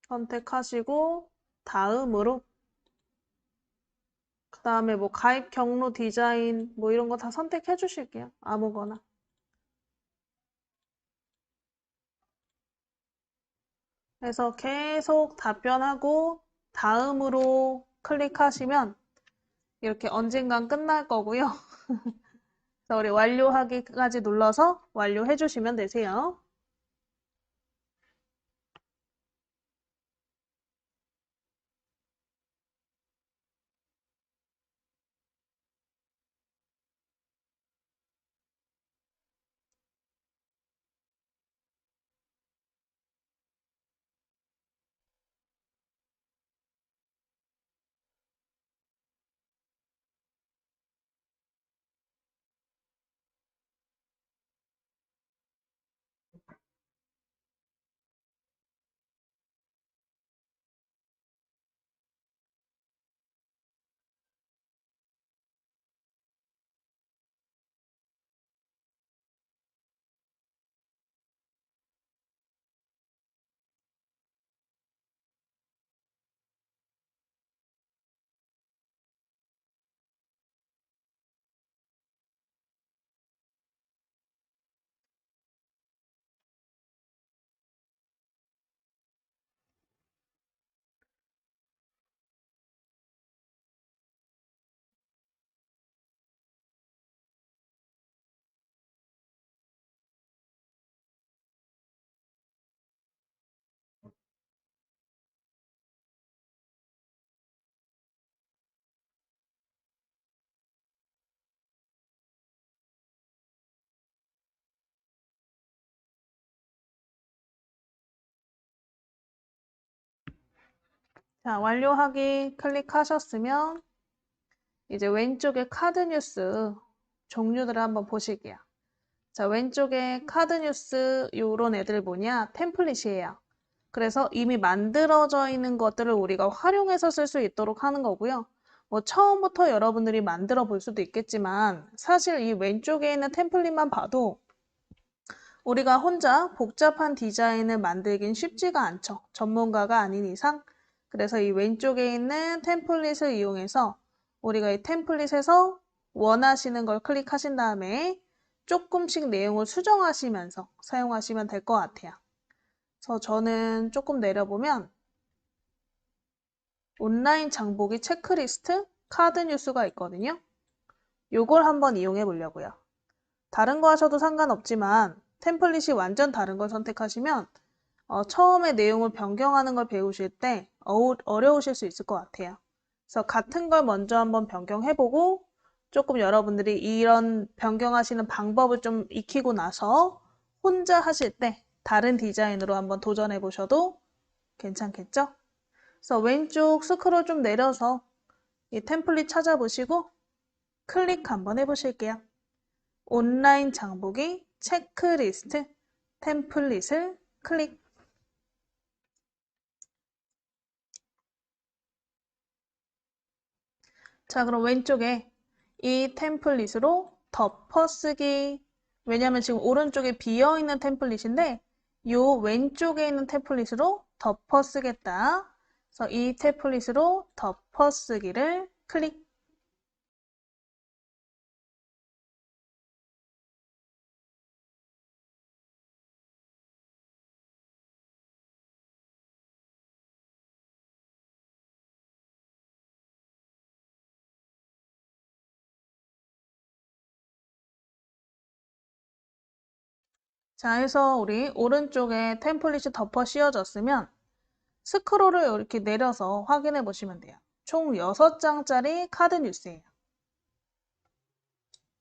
Speaker 1: 선택하시고 다음으로 그 다음에 뭐 가입 경로 디자인 뭐 이런 거 다 선택해 주실게요. 아무거나. 그래서 계속 답변하고 다음으로 클릭하시면 이렇게 언젠간 끝날 거고요. 그래서 우리 완료하기까지 눌러서 완료해 주시면 되세요. 자, 완료하기 클릭하셨으면 이제 왼쪽에 카드 뉴스 종류들을 한번 보실게요. 자, 왼쪽에 카드 뉴스 요런 애들 뭐냐? 템플릿이에요. 그래서 이미 만들어져 있는 것들을 우리가 활용해서 쓸 수 있도록 하는 거고요. 뭐 처음부터 여러분들이 만들어 볼 수도 있겠지만 사실 이 왼쪽에 있는 템플릿만 봐도 우리가 혼자 복잡한 디자인을 만들긴 쉽지가 않죠. 전문가가 아닌 이상. 그래서 이 왼쪽에 있는 템플릿을 이용해서 우리가 이 템플릿에서 원하시는 걸 클릭하신 다음에 조금씩 내용을 수정하시면서 사용하시면 될 것 같아요. 그래서 저는 조금 내려보면 온라인 장보기 체크리스트 카드 뉴스가 있거든요. 요걸 한번 이용해 보려고요. 다른 거 하셔도 상관없지만 템플릿이 완전 다른 걸 선택하시면 처음에 내용을 변경하는 걸 배우실 때 어려우실 수 있을 것 같아요. 그래서 같은 걸 먼저 한번 변경해보고 조금 여러분들이 이런 변경하시는 방법을 좀 익히고 나서 혼자 하실 때 다른 디자인으로 한번 도전해 보셔도 괜찮겠죠? 그래서 왼쪽 스크롤 좀 내려서 이 템플릿 찾아보시고 클릭 한번 해보실게요. 온라인 장보기 체크리스트 템플릿을 클릭. 자, 그럼 왼쪽에 이 템플릿으로 덮어쓰기. 왜냐면 지금 오른쪽에 비어있는 템플릿인데 요 왼쪽에 있는 템플릿으로 덮어쓰겠다. 그래서 이 템플릿으로 덮어쓰기를 클릭. 자, 해서 우리 오른쪽에 템플릿이 덮어 씌워졌으면 스크롤을 이렇게 내려서 확인해 보시면 돼요. 총 6장짜리 카드 뉴스예요.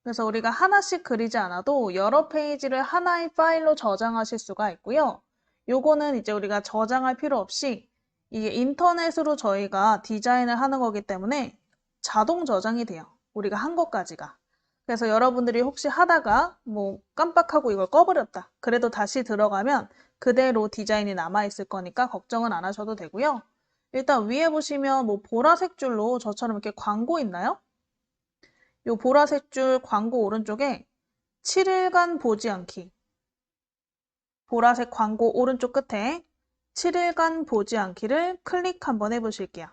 Speaker 1: 그래서 우리가 하나씩 그리지 않아도 여러 페이지를 하나의 파일로 저장하실 수가 있고요. 요거는 이제 우리가 저장할 필요 없이 이게 인터넷으로 저희가 디자인을 하는 거기 때문에 자동 저장이 돼요. 우리가 한 것까지가. 그래서 여러분들이 혹시 하다가 뭐 깜빡하고 이걸 꺼버렸다. 그래도 다시 들어가면 그대로 디자인이 남아있을 거니까 걱정은 안 하셔도 되고요. 일단 위에 보시면 뭐 보라색 줄로 저처럼 이렇게 광고 있나요? 요 보라색 줄 광고 오른쪽에 7일간 보지 않기. 보라색 광고 오른쪽 끝에 7일간 보지 않기를 클릭 한번 해보실게요.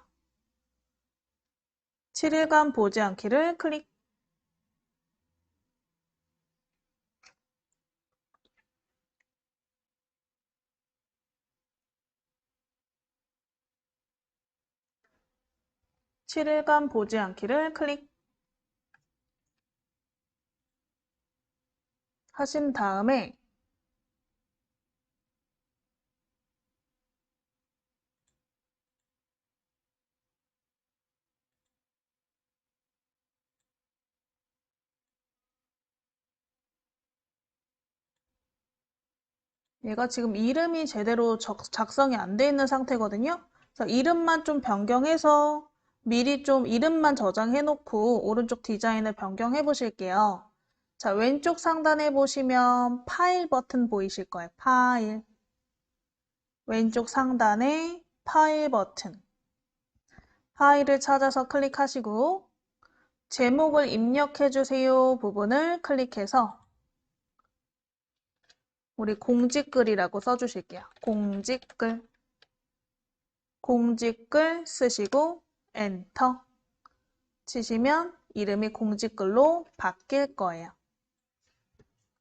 Speaker 1: 7일간 보지 않기를 클릭. 7일간 보지 않기를 클릭 하신 다음에 얘가 지금 이름이 제대로 작성이 안 돼 있는 상태거든요. 그래서 이름만 좀 변경해서 미리 좀 이름만 저장해 놓고 오른쪽 디자인을 변경해 보실게요. 자, 왼쪽 상단에 보시면 파일 버튼 보이실 거예요. 파일. 왼쪽 상단에 파일 버튼. 파일을 찾아서 클릭하시고 제목을 입력해 주세요 부분을 클릭해서 우리 공지글이라고 써주실게요. 공지글. 공지글 쓰시고 엔터 치시면 이름이 공지글로 바뀔 거예요.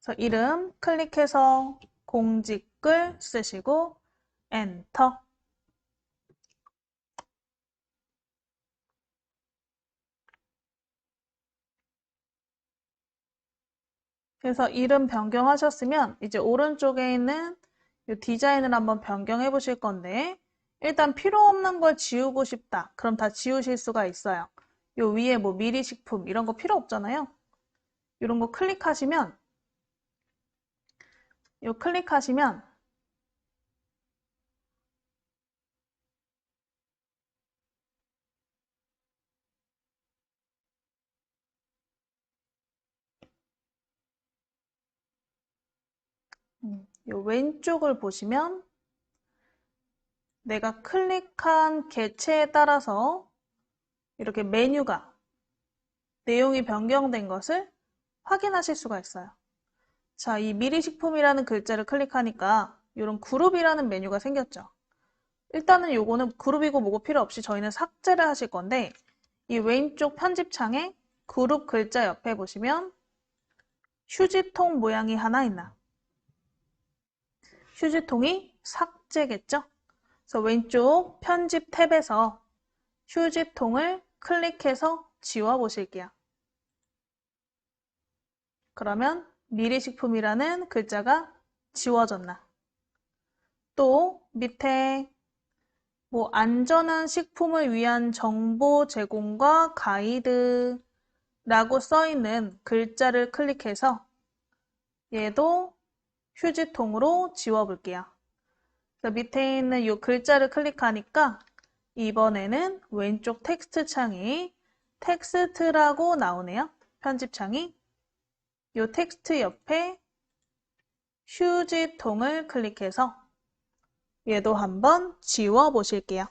Speaker 1: 그래서 이름 클릭해서 공지글 쓰시고 엔터. 그래서 이름 변경하셨으면 이제 오른쪽에 있는 이 디자인을 한번 변경해 보실 건데 일단 필요 없는 걸 지우고 싶다. 그럼 다 지우실 수가 있어요. 요 위에 뭐 미리식품 이런 거 필요 없잖아요. 이런 거 클릭하시면 요 클릭하시면 요 왼쪽을 보시면 내가 클릭한 개체에 따라서 이렇게 메뉴가 내용이 변경된 것을 확인하실 수가 있어요. 자, 이 미리식품이라는 글자를 클릭하니까 이런 그룹이라는 메뉴가 생겼죠. 일단은 요거는 그룹이고 뭐고 필요 없이 저희는 삭제를 하실 건데 이 왼쪽 편집창에 그룹 글자 옆에 보시면 휴지통 모양이 하나 있나? 휴지통이 삭제겠죠? 그래서 왼쪽 편집 탭에서 휴지통을 클릭해서 지워 보실게요. 그러면 미리식품이라는 글자가 지워졌나? 또 밑에 뭐 안전한 식품을 위한 정보 제공과 가이드라고 써 있는 글자를 클릭해서 얘도 휴지통으로 지워볼게요. 그래서 밑에 있는 이 글자를 클릭하니까 이번에는 왼쪽 텍스트 창이 텍스트라고 나오네요. 편집창이. 이 텍스트 옆에 휴지통을 클릭해서 얘도 한번 지워 보실게요.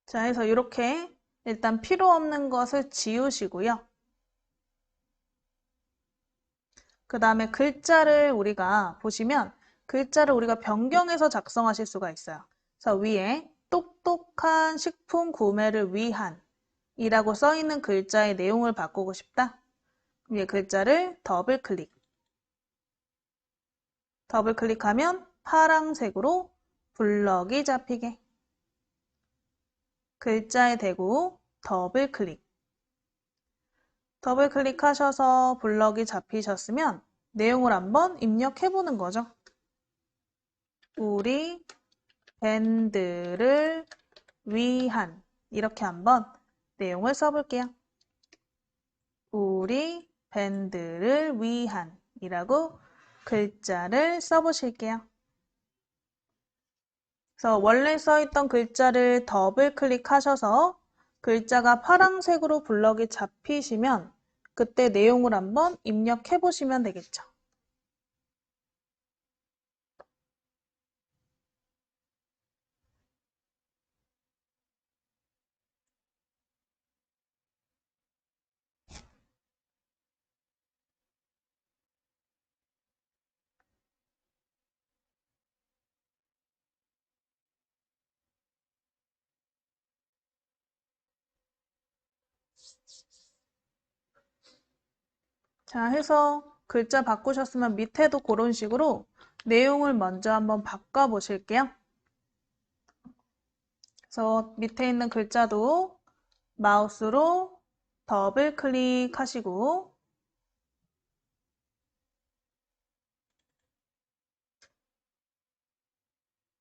Speaker 1: 자, 해서 이렇게 일단 필요 없는 것을 지우시고요. 그 다음에 글자를 우리가 보시면 글자를 우리가 변경해서 작성하실 수가 있어요. 그래서 위에 똑똑한 식품 구매를 위한 이라고 써 있는 글자의 내용을 바꾸고 싶다. 위에 글자를 더블 클릭. 더블 클릭하면 파란색으로 블럭이 잡히게. 글자에 대고 더블 클릭. 더블 클릭하셔서 블럭이 잡히셨으면 내용을 한번 입력해 보는 거죠. 우리 밴드를 위한 이렇게 한번 내용을 써볼게요. 우리 밴드를 위한 이라고 글자를 써보실게요. 그래서 원래 써있던 글자를 더블 클릭하셔서 글자가 파란색으로 블럭이 잡히시면 그때 내용을 한번 입력해 보시면 되겠죠. 자, 해서 글자 바꾸셨으면 밑에도 그런 식으로 내용을 먼저 한번 바꿔 보실게요. 그래서 밑에 있는 글자도 마우스로 더블 클릭하시고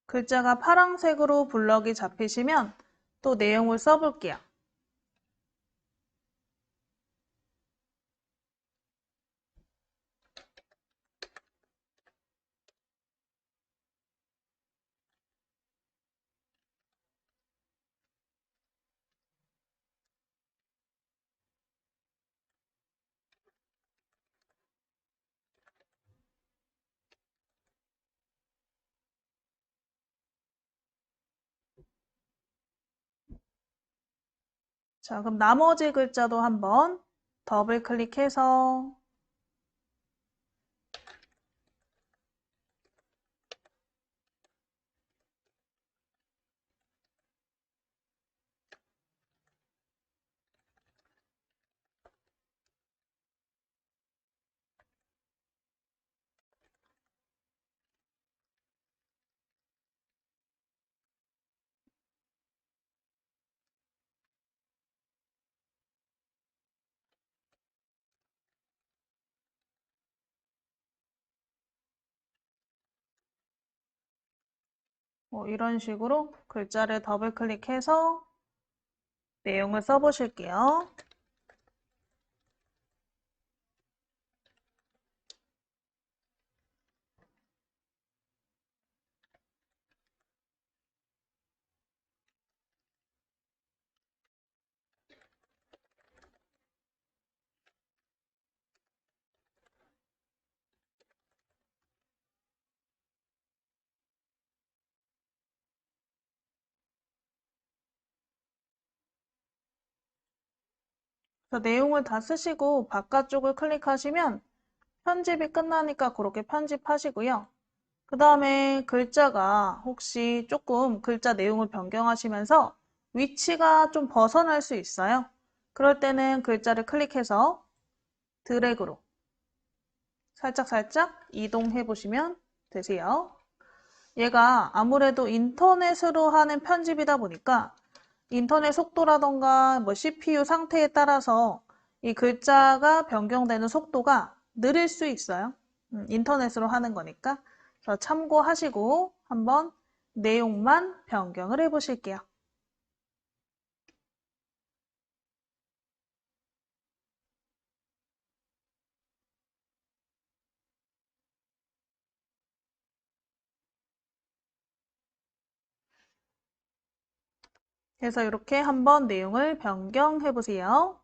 Speaker 1: 글자가 파란색으로 블럭이 잡히시면 또 내용을 써볼게요. 자, 그럼 나머지 글자도 한번 더블 클릭해서 뭐 이런 식으로 글자를 더블 클릭해서 내용을 써보실게요. 그래서 내용을 다 쓰시고 바깥쪽을 클릭하시면 편집이 끝나니까 그렇게 편집하시고요. 그 다음에 글자가 혹시 조금 글자 내용을 변경하시면서 위치가 좀 벗어날 수 있어요. 그럴 때는 글자를 클릭해서 드래그로 살짝살짝 이동해 보시면 되세요. 얘가 아무래도 인터넷으로 하는 편집이다 보니까 인터넷 속도라던가 뭐 CPU 상태에 따라서 이 글자가 변경되는 속도가 느릴 수 있어요. 인터넷으로 하는 거니까. 그래서 참고하시고 한번 내용만 변경을 해 보실게요. 그래서 이렇게 한번 내용을 변경해 보세요.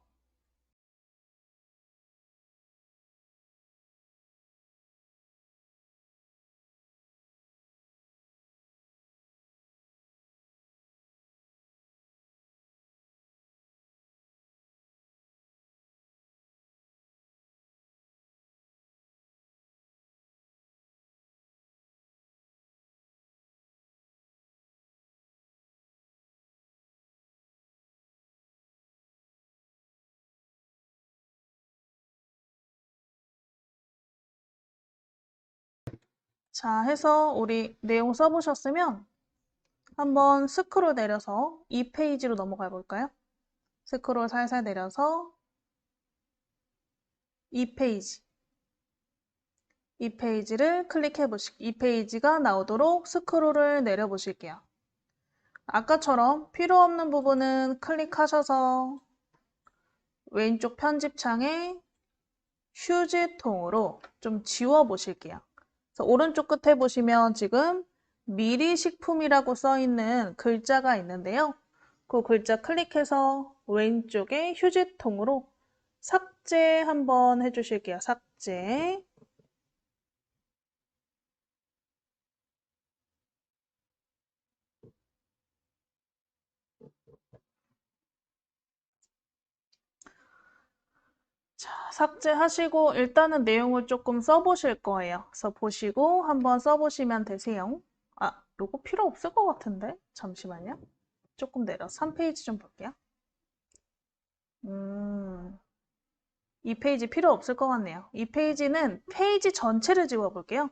Speaker 1: 자, 해서 우리 내용 써보셨으면 한번 스크롤 내려서 이 페이지로 넘어가 볼까요? 스크롤 살살 내려서 이 페이지. 이 페이지를 클릭해 보시고 이 페이지가 나오도록 스크롤을 내려 보실게요. 아까처럼 필요 없는 부분은 클릭하셔서 왼쪽 편집창에 휴지통으로 좀 지워 보실게요. 그래서 오른쪽 끝에 보시면 지금 미리식품이라고 써 있는 글자가 있는데요. 그 글자 클릭해서 왼쪽에 휴지통으로 삭제 한번 해주실게요. 삭제. 자, 삭제하시고 일단은 내용을 조금 써보실 거예요. 그래서 보시고 한번 써보시면 되세요. 아, 요거 필요 없을 것 같은데? 잠시만요. 조금 내려 3페이지 좀 볼게요. 이 페이지 필요 없을 것 같네요. 이 페이지는 페이지 전체를 지워볼게요.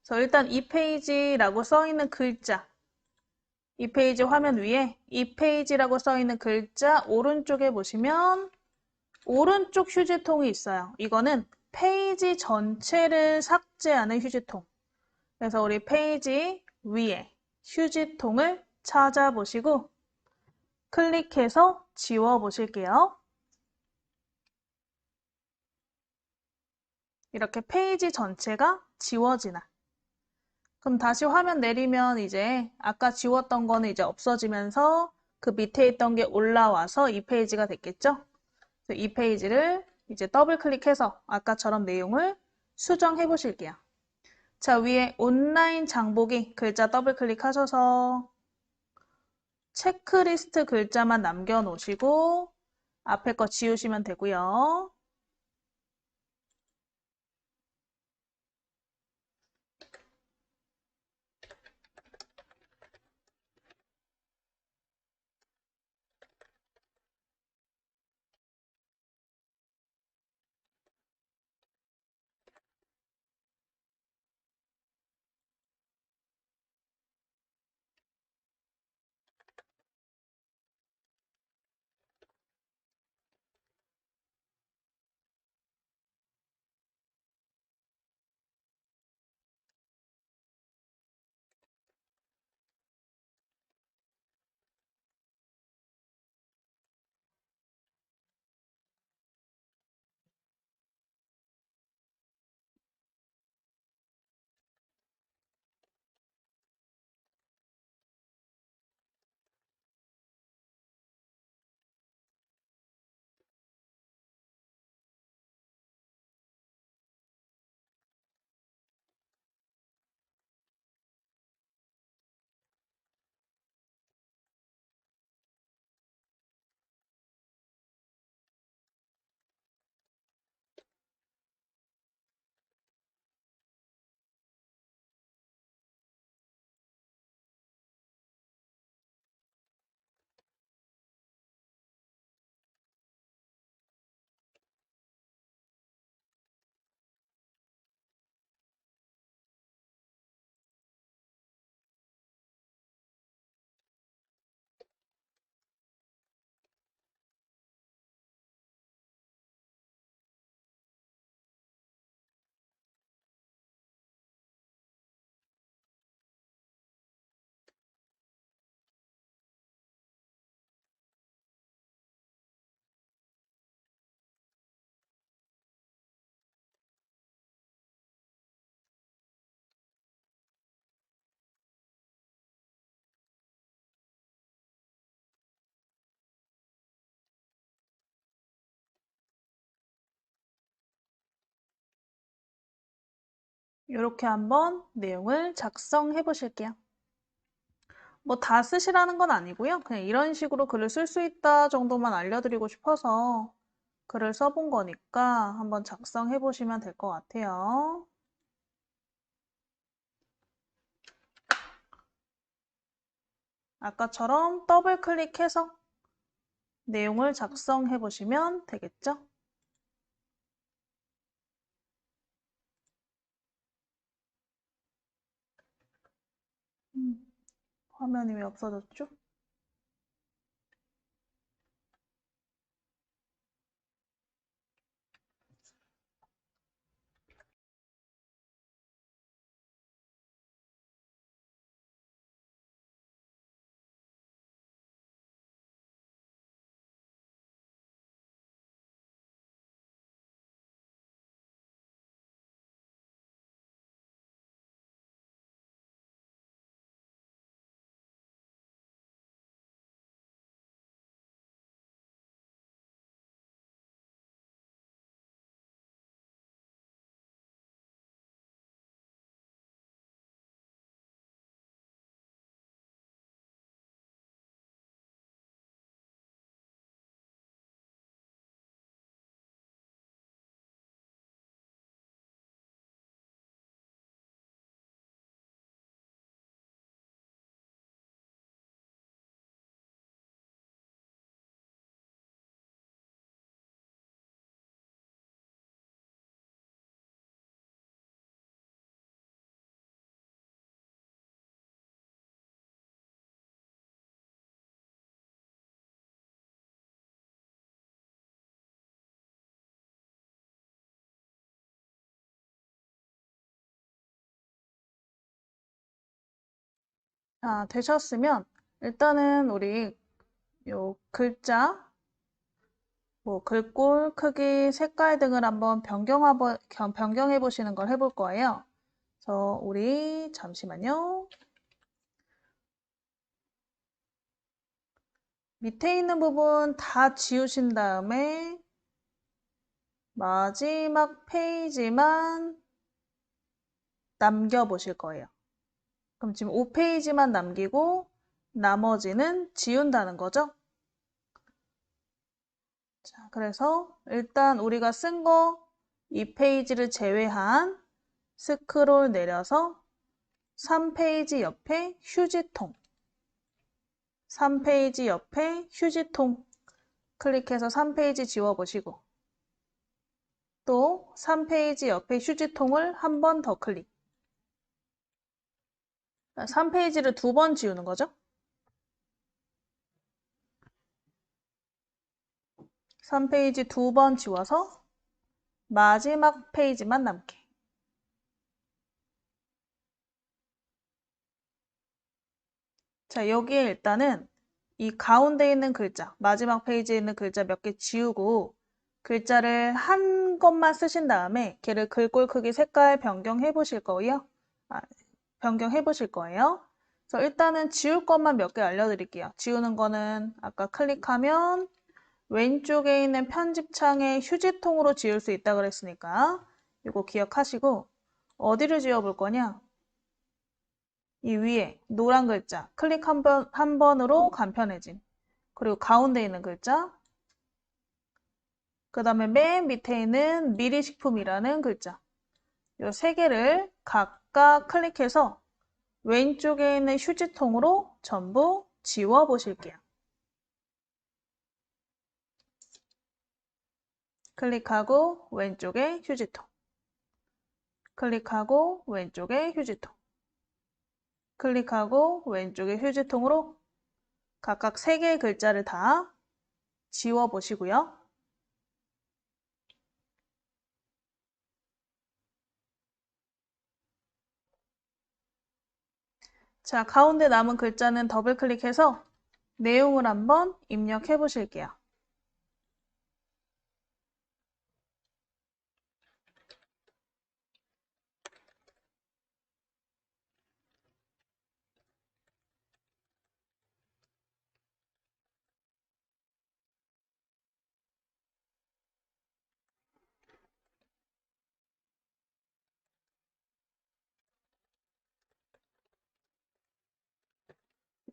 Speaker 1: 그래서 일단 이 페이지라고 써 있는 글자, 이 페이지 화면 위에 이 페이지라고 써 있는 글자 오른쪽에 보시면 오른쪽 휴지통이 있어요. 이거는 페이지 전체를 삭제하는 휴지통. 그래서 우리 페이지 위에 휴지통을 찾아보시고 클릭해서 지워보실게요. 이렇게 페이지 전체가 지워지나. 그럼 다시 화면 내리면 이제 아까 지웠던 거는 이제 없어지면서 그 밑에 있던 게 올라와서 이 페이지가 됐겠죠? 이 페이지를 이제 더블 클릭해서 아까처럼 내용을 수정해 보실게요. 자, 위에 온라인 장보기 글자 더블 클릭하셔서 체크리스트 글자만 남겨놓으시고 앞에 거 지우시면 되고요. 이렇게 한번 내용을 작성해 보실게요. 뭐 다 쓰시라는 건 아니고요. 그냥 이런 식으로 글을 쓸 수 있다 정도만 알려드리고 싶어서 글을 써본 거니까 한번 작성해 보시면 될 것 같아요. 아까처럼 더블 클릭해서 내용을 작성해 보시면 되겠죠? 화면이 왜 없어졌죠? 자, 되셨으면 일단은 우리 요 글자, 뭐 글꼴, 크기, 색깔 등을 한번 변경해 보시는 걸 해볼 거예요. 그래서 우리 잠시만요. 밑에 있는 부분 다 지우신 다음에 마지막 페이지만 남겨보실 거예요. 그럼 지금 5페이지만 남기고 나머지는 지운다는 거죠? 자, 그래서 일단 우리가 쓴 거 2페이지를 제외한 스크롤 내려서 3페이지 옆에 휴지통, 3페이지 옆에 휴지통 클릭해서 3페이지 지워보시고 또 3페이지 옆에 휴지통을 한 번 더 클릭. 3페이지를 2번 지우는 거죠? 3페이지 2번 지워서 마지막 페이지만 남게. 자, 여기에 일단은 이 가운데 있는 글자, 마지막 페이지에 있는 글자 몇 개 지우고 글자를 한 것만 쓰신 다음에 걔를 글꼴 크기 색깔 변경해 보실 거예요. 변경해 보실 거예요. 그래서 일단은 지울 것만 몇 개 알려드릴게요. 지우는 거는 아까 클릭하면 왼쪽에 있는 편집창에 휴지통으로 지울 수 있다 그랬으니까 이거 기억하시고 어디를 지워볼 거냐? 이 위에 노란 글자 클릭 한 번으로 간편해짐. 그리고 가운데 있는 글자 그 다음에 맨 밑에 있는 미리식품이라는 글자 이 세 개를 각각 클릭해서 왼쪽에 있는 휴지통으로 전부 지워 보실게요. 클릭하고 왼쪽에 휴지통 클릭하고 왼쪽에 휴지통 클릭하고 왼쪽에 휴지통으로 각각 3개의 글자를 다 지워 보시고요. 자, 가운데 남은 글자는 더블 클릭해서 내용을 한번 입력해 보실게요.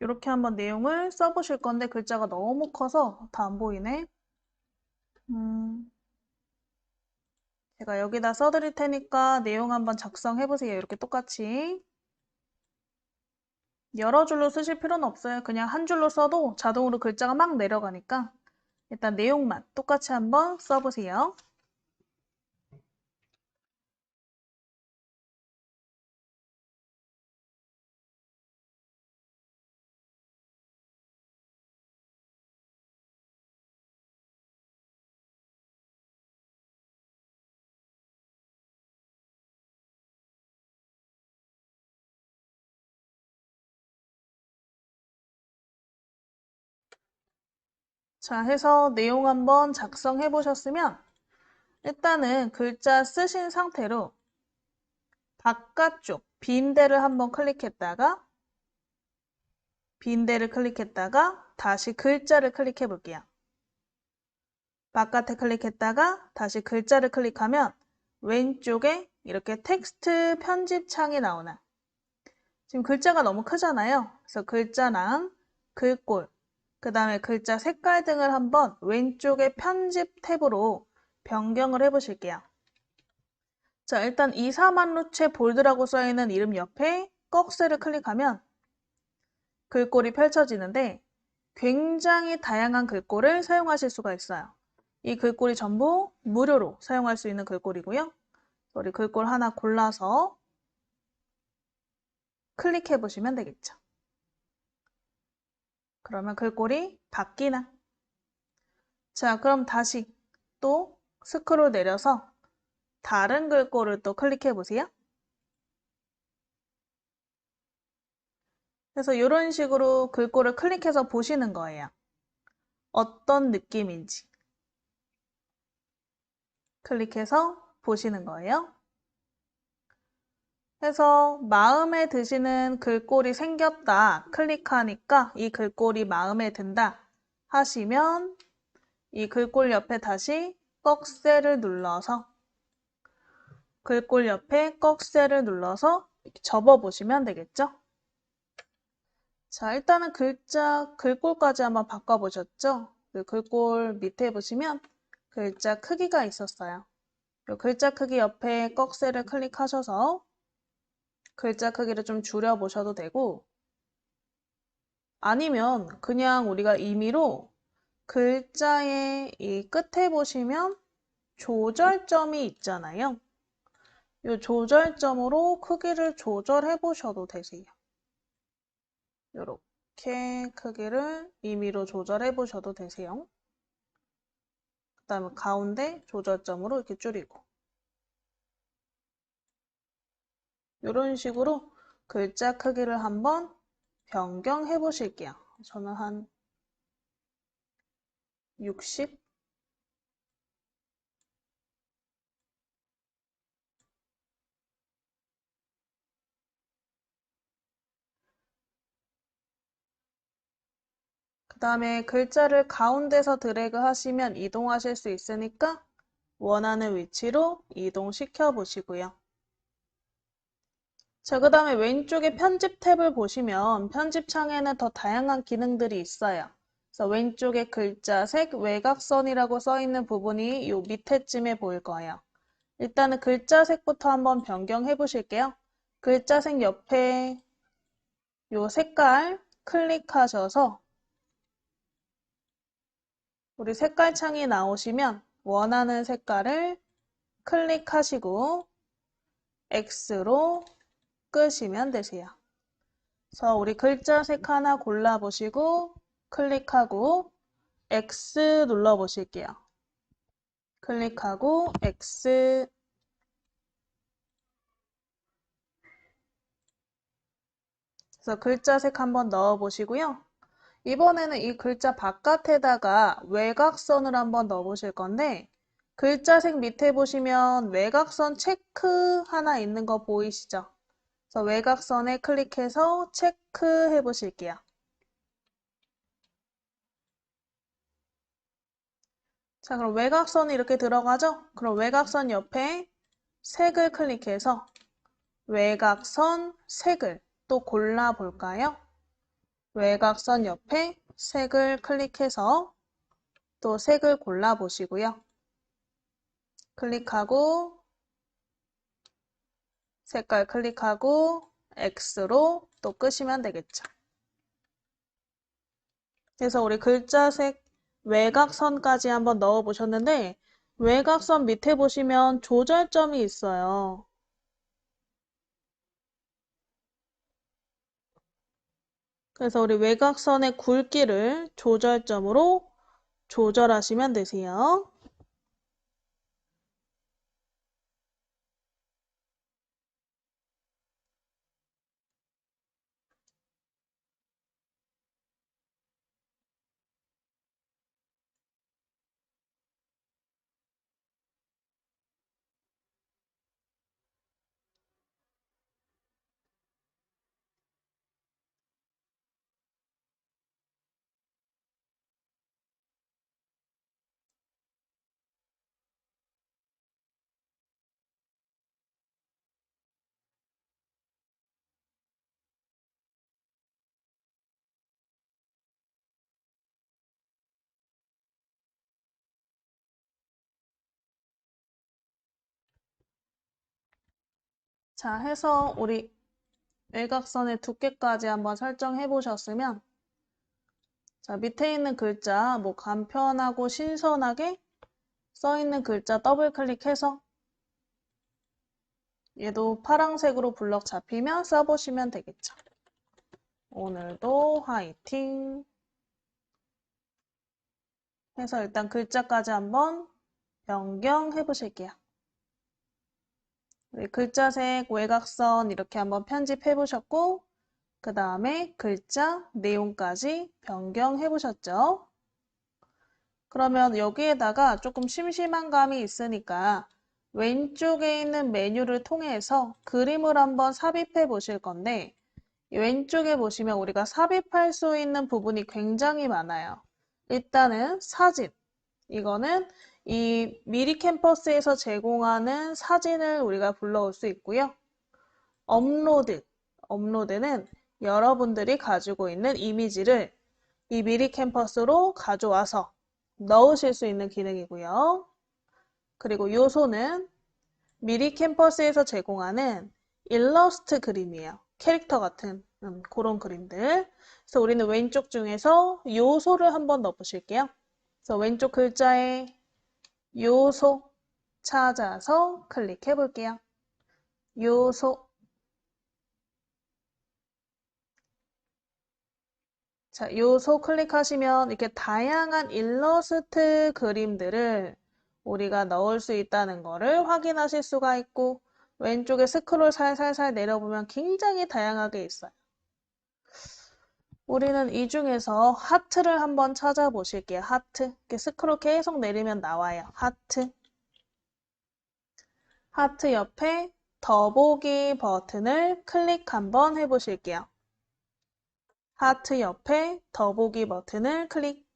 Speaker 1: 이렇게 한번 내용을 써보실 건데 글자가 너무 커서 다 안 보이네. 제가 여기다 써드릴 테니까 내용 한번 작성해보세요. 이렇게 똑같이. 여러 줄로 쓰실 필요는 없어요. 그냥 한 줄로 써도 자동으로 글자가 막 내려가니까 일단 내용만 똑같이 한번 써보세요. 자, 해서 내용 한번 작성해 보셨으면 일단은 글자 쓰신 상태로 바깥쪽 빈 데를 한번 클릭했다가 다시 글자를 클릭해 볼게요. 바깥에 클릭했다가 다시 글자를 클릭하면 왼쪽에 이렇게 텍스트 편집 창이 나오나. 지금 글자가 너무 크잖아요. 그래서 글자랑 글꼴, 그 다음에 글자 색깔 등을 한번 왼쪽에 편집 탭으로 변경을 해보실게요. 자, 일단 이사만루체 볼드라고 써있는 이름 옆에 꺽쇠를 클릭하면 글꼴이 펼쳐지는데 굉장히 다양한 글꼴을 사용하실 수가 있어요. 이 글꼴이 전부 무료로 사용할 수 있는 글꼴이고요. 우리 글꼴 하나 골라서 클릭해 보시면 되겠죠. 그러면 글꼴이 바뀌나? 자, 그럼 다시 또 스크롤 내려서 다른 글꼴을 또 클릭해 보세요. 그래서 이런 식으로 글꼴을 클릭해서 보시는 거예요. 어떤 느낌인지 클릭해서 보시는 거예요. 해서 마음에 드시는 글꼴이 생겼다 클릭하니까 이 글꼴이 마음에 든다 하시면 이 글꼴 옆에 다시 꺽쇠를 눌러서 글꼴 옆에 꺽쇠를 눌러서 접어 보시면 되겠죠. 자, 일단은 글꼴까지 한번 바꿔보셨죠? 그 글꼴 밑에 보시면 글자 크기가 있었어요. 이 글자 크기 옆에 꺽쇠를 클릭하셔서 글자 크기를 좀 줄여보셔도 되고 아니면 그냥 우리가 임의로 글자의 이 끝에 보시면 조절점이 있잖아요. 이 조절점으로 크기를 조절해 보셔도 되세요. 이렇게 크기를 임의로 조절해 보셔도 되세요. 그 다음에 가운데 조절점으로 이렇게 줄이고 이런 식으로 글자 크기를 한번 변경해 보실게요. 저는 한 60? 그 다음에 글자를 가운데서 드래그 하시면 이동하실 수 있으니까 원하는 위치로 이동시켜 보시고요. 자, 그 다음에 왼쪽에 편집 탭을 보시면 편집 창에는 더 다양한 기능들이 있어요. 그래서 왼쪽에 글자색 외곽선이라고 써 있는 부분이 요 밑에쯤에 보일 거예요. 일단은 글자색부터 한번 변경해 보실게요. 글자색 옆에 요 색깔 클릭하셔서 우리 색깔 창이 나오시면 원하는 색깔을 클릭하시고 X로 끄시면 되세요. 그래서 우리 글자색 하나 골라보시고 클릭하고 X 눌러보실게요. 클릭하고 X. 그래서 글자색 한번 넣어보시고요. 이번에는 이 글자 바깥에다가 외곽선을 한번 넣어보실 건데 글자색 밑에 보시면 외곽선 체크 하나 있는 거 보이시죠? 그래서 외곽선에 클릭해서 체크해 보실게요. 자, 그럼 외곽선이 이렇게 들어가죠? 그럼 외곽선 옆에 색을 클릭해서 외곽선 색을 또 골라볼까요? 외곽선 옆에 색을 클릭해서 또 색을 골라 보시고요. 클릭하고 색깔 클릭하고 X로 또 끄시면 되겠죠. 그래서 우리 글자색 외곽선까지 한번 넣어 보셨는데 외곽선 밑에 보시면 조절점이 있어요. 그래서 우리 외곽선의 굵기를 조절점으로 조절하시면 되세요. 자, 해서 우리 외곽선의 두께까지 한번 설정해 보셨으면 자, 밑에 있는 글자 뭐 간편하고 신선하게 써 있는 글자 더블 클릭해서 얘도 파란색으로 블럭 잡히면 써보시면 되겠죠. 오늘도 화이팅! 해서 일단 글자까지 한번 변경해 보실게요. 우리 글자색 외곽선 이렇게 한번 편집해 보셨고 그 다음에 글자 내용까지 변경해 보셨죠? 그러면 여기에다가 조금 심심한 감이 있으니까 왼쪽에 있는 메뉴를 통해서 그림을 한번 삽입해 보실 건데 왼쪽에 보시면 우리가 삽입할 수 있는 부분이 굉장히 많아요. 일단은 사진. 이거는 이 미리 캠퍼스에서 제공하는 사진을 우리가 불러올 수 있고요. 업로드. 업로드는 여러분들이 가지고 있는 이미지를 이 미리 캠퍼스로 가져와서 넣으실 수 있는 기능이고요. 그리고 요소는 미리 캠퍼스에서 제공하는 일러스트 그림이에요. 캐릭터 같은 그런 그림들. 그래서 우리는 왼쪽 중에서 요소를 한번 넣어보실게요. 그래서 왼쪽 글자에 요소 찾아서 클릭해 볼게요. 요소. 자, 요소 클릭하시면 이렇게 다양한 일러스트 그림들을 우리가 넣을 수 있다는 거를 확인하실 수가 있고 왼쪽에 스크롤 살살살 내려보면 굉장히 다양하게 있어요. 우리는 이 중에서 하트를 한번 찾아보실게요. 하트. 이렇게 스크롤 계속 내리면 나와요. 하트. 하트 옆에 더보기 버튼을 클릭 한번 해보실게요. 하트 옆에 더보기 버튼을 클릭.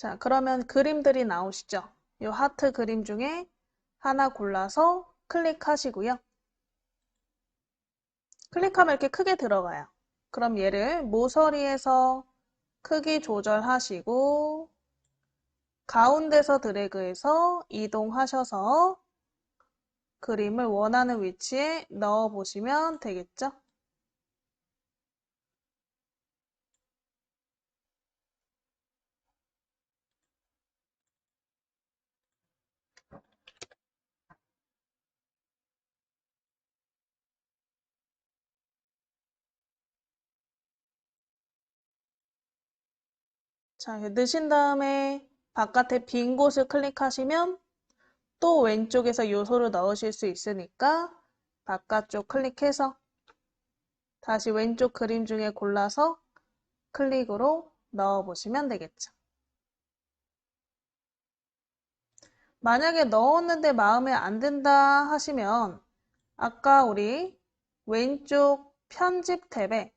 Speaker 1: 자, 그러면 그림들이 나오시죠? 이 하트 그림 중에 하나 골라서 클릭하시고요. 클릭하면 이렇게 크게 들어가요. 그럼 얘를 모서리에서 크기 조절하시고 가운데서 드래그해서 이동하셔서 그림을 원하는 위치에 넣어 보시면 되겠죠? 자, 넣으신 다음에 바깥에 빈 곳을 클릭하시면 또 왼쪽에서 요소를 넣으실 수 있으니까 바깥쪽 클릭해서 다시 왼쪽 그림 중에 골라서 클릭으로 넣어보시면 되겠죠. 만약에 넣었는데 마음에 안 든다 하시면 아까 우리 왼쪽 편집 탭에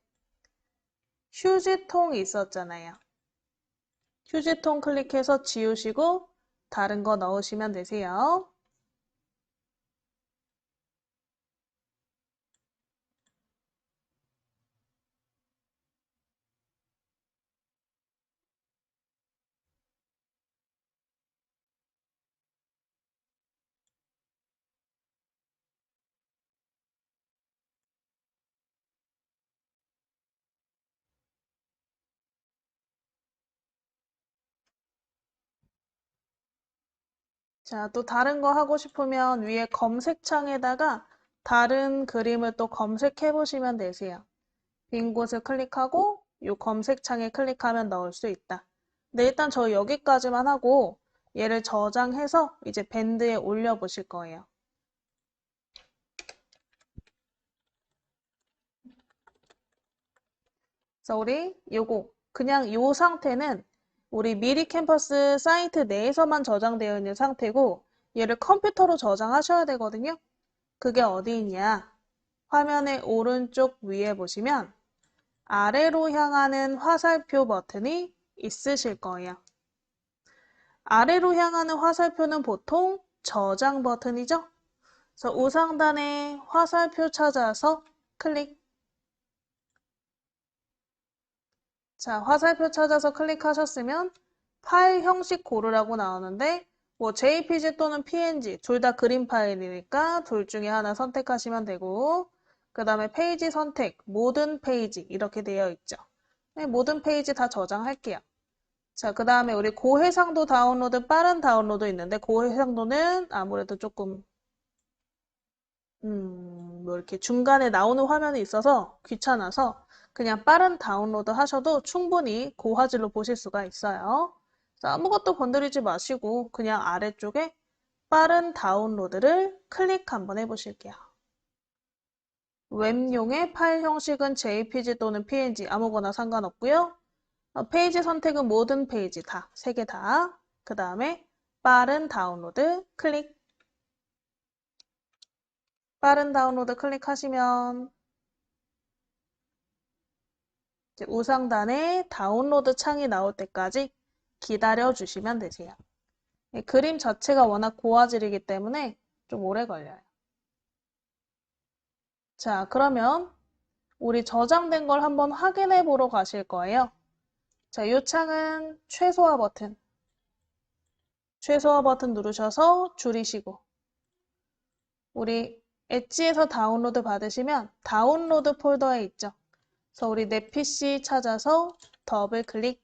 Speaker 1: 휴지통 있었잖아요. 휴지통 클릭해서 지우시고 다른 거 넣으시면 되세요. 자, 또 다른 거 하고 싶으면 위에 검색창에다가 다른 그림을 또 검색해 보시면 되세요. 빈 곳을 클릭하고 이 검색창에 클릭하면 넣을 수 있다. 근데 일단 저 여기까지만 하고 얘를 저장해서 이제 밴드에 올려 보실 거예요. 그래서 우리 요거 그냥 요 상태는 우리 미리 캠퍼스 사이트 내에서만 저장되어 있는 상태고 얘를 컴퓨터로 저장하셔야 되거든요. 그게 어디 있냐? 화면의 오른쪽 위에 보시면 아래로 향하는 화살표 버튼이 있으실 거예요. 아래로 향하는 화살표는 보통 저장 버튼이죠. 그래서 우상단에 화살표 찾아서 클릭. 자, 화살표 찾아서 클릭하셨으면 파일 형식 고르라고 나오는데 뭐 JPG 또는 PNG 둘 다 그림 파일이니까 둘 중에 하나 선택하시면 되고 그 다음에 페이지 선택, 모든 페이지 이렇게 되어 있죠. 네, 모든 페이지 다 저장할게요. 자, 그 다음에 우리 고해상도 다운로드, 빠른 다운로드 있는데 고해상도는 아무래도 조금 뭐 이렇게 중간에 나오는 화면이 있어서 귀찮아서 그냥 빠른 다운로드 하셔도 충분히 고화질로 보실 수가 있어요. 자, 아무것도 건드리지 마시고 그냥 아래쪽에 빠른 다운로드를 클릭 한번 해보실게요. 웹용의 파일 형식은 JPG 또는 PNG 아무거나 상관없고요. 페이지 선택은 모든 페이지 다, 세 개 다. 그 다음에 빠른 다운로드 클릭. 빠른 다운로드 클릭하시면 이제 우상단에 다운로드 창이 나올 때까지 기다려 주시면 되세요. 그림 자체가 워낙 고화질이기 때문에 좀 오래 걸려요. 자, 그러면 우리 저장된 걸 한번 확인해 보러 가실 거예요. 자, 이 창은 최소화 버튼. 최소화 버튼 누르셔서 줄이시고 우리 엣지에서 다운로드 받으시면 다운로드 폴더에 있죠. 그래서 우리 내 PC 찾아서 더블 클릭.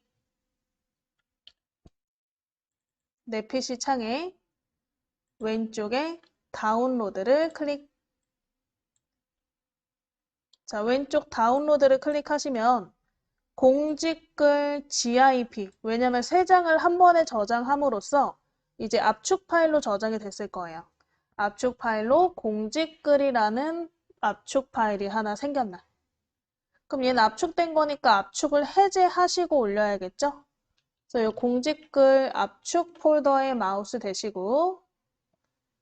Speaker 1: 내 PC 창에 왼쪽에 다운로드를 클릭. 자, 왼쪽 다운로드를 클릭하시면 공직글 GIP, 왜냐면 세 장을 한 번에 저장함으로써 이제 압축 파일로 저장이 됐을 거예요. 압축 파일로 공직글이라는 압축 파일이 하나 생겼나. 그럼 얘는 압축된 거니까 압축을 해제하시고 올려야겠죠? 그래서 이 공직글 압축 폴더에 마우스 대시고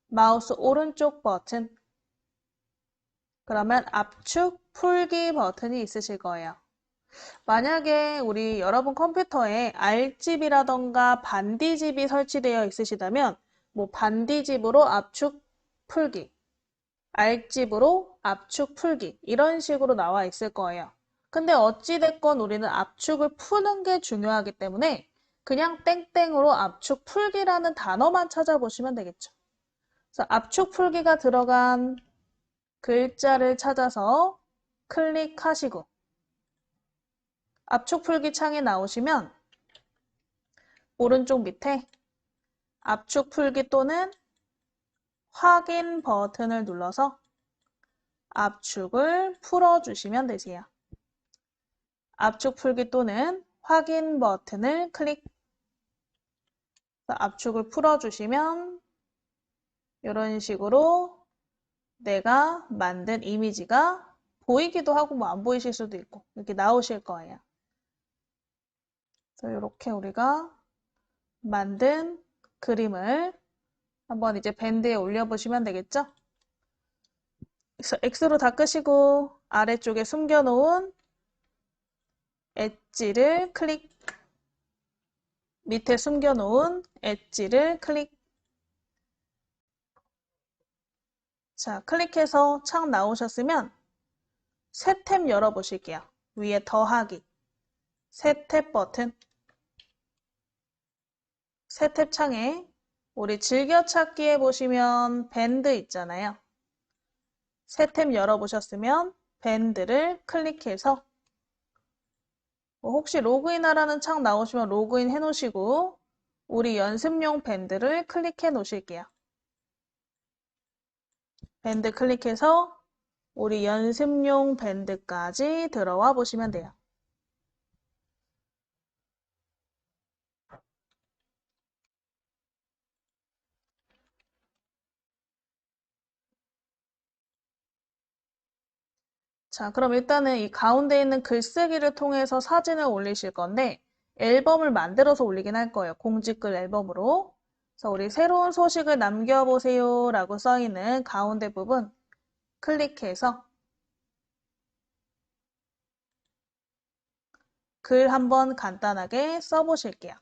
Speaker 1: 마우스 오른쪽 버튼 그러면 압축 풀기 버튼이 있으실 거예요. 만약에 우리 여러분 컴퓨터에 R집이라던가 반디집이 설치되어 있으시다면 뭐 반디집으로 압축 풀기, R집으로 압축 풀기 이런 식으로 나와 있을 거예요. 근데 어찌됐건 우리는 압축을 푸는 게 중요하기 때문에 그냥 땡땡으로 압축 풀기라는 단어만 찾아보시면 되겠죠. 그래서 압축 풀기가 들어간 글자를 찾아서 클릭하시고 압축 풀기 창에 나오시면 오른쪽 밑에 압축 풀기 또는 확인 버튼을 눌러서 압축을 풀어주시면 되세요. 압축 풀기 또는 확인 버튼을 클릭. 압축을 풀어주시면 이런 식으로 내가 만든 이미지가 보이기도 하고 뭐 안 보이실 수도 있고 이렇게 나오실 거예요. 그래서 이렇게 우리가 만든 그림을 한번 이제 밴드에 올려보시면 되겠죠? X로 닦으시고 아래쪽에 숨겨놓은 엣지를 클릭, 밑에 숨겨놓은 엣지를 클릭. 자, 클릭해서 창 나오셨으면 새 탭 열어보실게요. 위에 더하기, 새 탭 버튼, 새 탭 창에 우리 즐겨찾기에 보시면 밴드 있잖아요. 새 탭 열어보셨으면 밴드를 클릭해서 혹시 로그인 하라는 창 나오시면 로그인 해 놓으시고 우리 연습용 밴드를 클릭해 놓으실게요. 밴드 클릭해서 우리 연습용 밴드까지 들어와 보시면 돼요. 자, 그럼 일단은 이 가운데 있는 글쓰기를 통해서 사진을 올리실 건데 앨범을 만들어서 올리긴 할 거예요. 공지글 앨범으로. 그래서 우리 새로운 소식을 남겨보세요 라고 써있는 가운데 부분 클릭해서 글 한번 간단하게 써보실게요.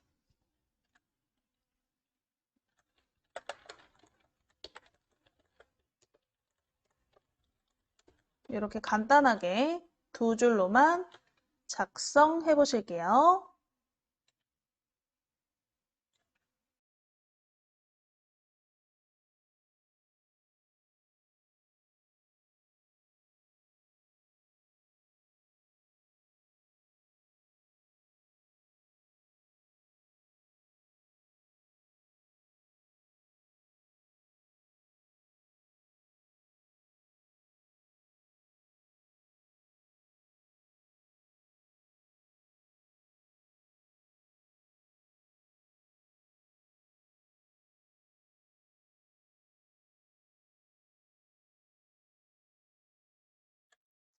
Speaker 1: 이렇게 간단하게 두 줄로만 작성해 보실게요.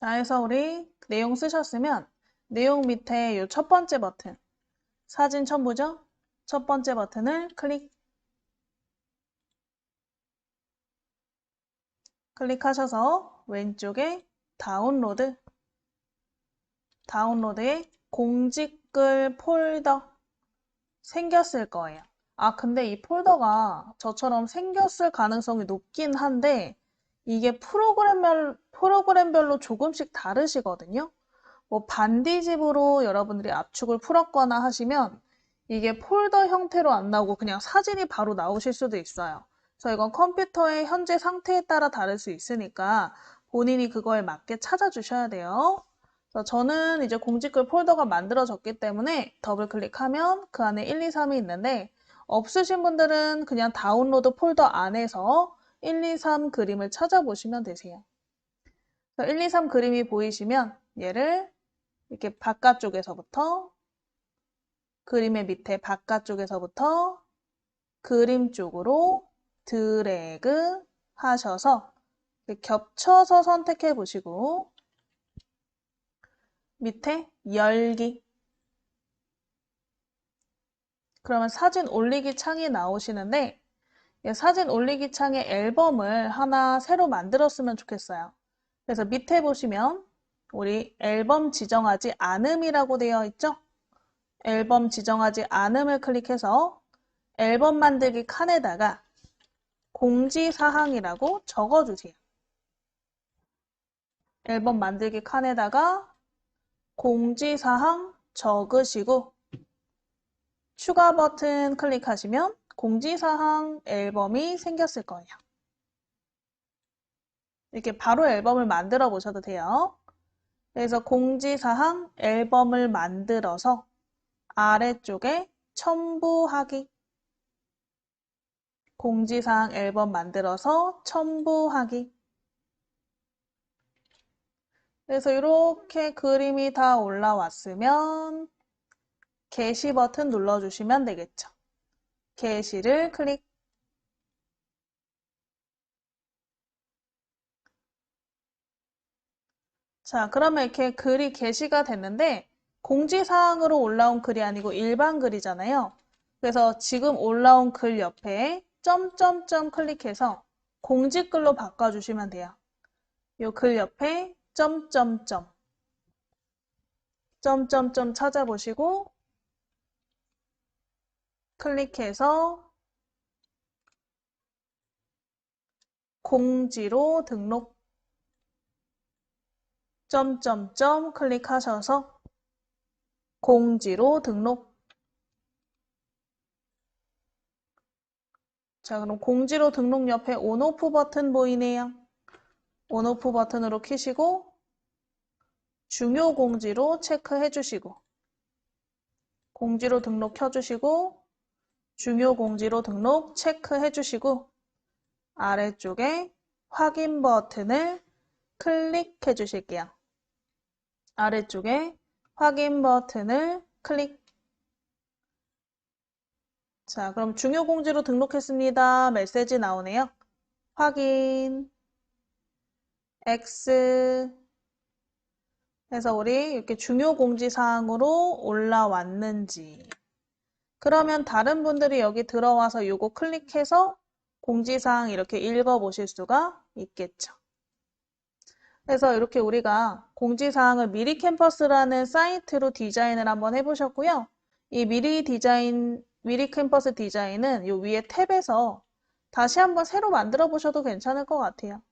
Speaker 1: 자, 해서 우리 내용 쓰셨으면 내용 밑에 이 첫 번째 버튼, 사진 첨부죠? 첫 번째 버튼을 클릭하셔서 왼쪽에 다운로드에 공지글 폴더 생겼을 거예요. 아, 근데 이 폴더가 저처럼 생겼을 가능성이 높긴 한데 이게 프로그램별로 조금씩 다르시거든요. 뭐 반디집으로 여러분들이 압축을 풀었거나 하시면 이게 폴더 형태로 안 나오고 그냥 사진이 바로 나오실 수도 있어요. 그래서 이건 컴퓨터의 현재 상태에 따라 다를 수 있으니까 본인이 그거에 맞게 찾아주셔야 돼요. 그래서 저는 이제 공지글 폴더가 만들어졌기 때문에 더블 클릭하면 그 안에 1, 2, 3이 있는데 없으신 분들은 그냥 다운로드 폴더 안에서 1, 2, 3 그림을 찾아보시면 되세요. 1, 2, 3 그림이 보이시면 얘를 이렇게 바깥쪽에서부터 그림의 밑에 바깥쪽에서부터 그림 쪽으로 드래그 하셔서 겹쳐서 선택해 보시고 밑에 열기 그러면 사진 올리기 창이 나오시는데 사진 올리기 창에 앨범을 하나 새로 만들었으면 좋겠어요. 그래서 밑에 보시면 우리 앨범 지정하지 않음이라고 되어 있죠? 앨범 지정하지 않음을 클릭해서 앨범 만들기 칸에다가 공지사항이라고 적어주세요. 앨범 만들기 칸에다가 공지사항 적으시고 추가 버튼 클릭하시면 공지사항 앨범이 생겼을 거예요. 이렇게 바로 앨범을 만들어 보셔도 돼요. 그래서 공지사항 앨범을 만들어서 아래쪽에 첨부하기 공지사항 앨범 만들어서 첨부하기 그래서 이렇게 그림이 다 올라왔으면 게시 버튼 눌러주시면 되겠죠. 게시를 클릭 자, 그러면 이렇게 글이 게시가 됐는데 공지사항으로 올라온 글이 아니고 일반 글이잖아요. 그래서 지금 올라온 글 옆에 점점점 클릭해서 공지글로 바꿔주시면 돼요. 요 글 옆에 점점점 점점점 찾아보시고 클릭해서 공지로 등록 점점점 클릭하셔서 공지로 등록. 자, 그럼 공지로 등록 옆에 온오프 버튼 보이네요. 온오프 버튼으로 켜시고 중요 공지로 체크해 주시고 공지로 등록 켜주시고 중요 공지로 등록 체크해 주시고 아래쪽에 확인 버튼을 클릭해 주실게요. 아래쪽에 확인 버튼을 클릭. 자, 그럼 중요 공지로 등록했습니다. 메시지 나오네요. 확인, X 해서 우리 이렇게 중요 공지 사항으로 올라왔는지. 그러면 다른 분들이 여기 들어와서 요거 클릭해서 공지사항 이렇게 읽어보실 수가 있겠죠. 그래서 이렇게 우리가 공지사항을 미리 캠퍼스라는 사이트로 디자인을 한번 해보셨고요. 이 미리 캠퍼스 디자인은 요 위에 탭에서 다시 한번 새로 만들어 보셔도 괜찮을 것 같아요.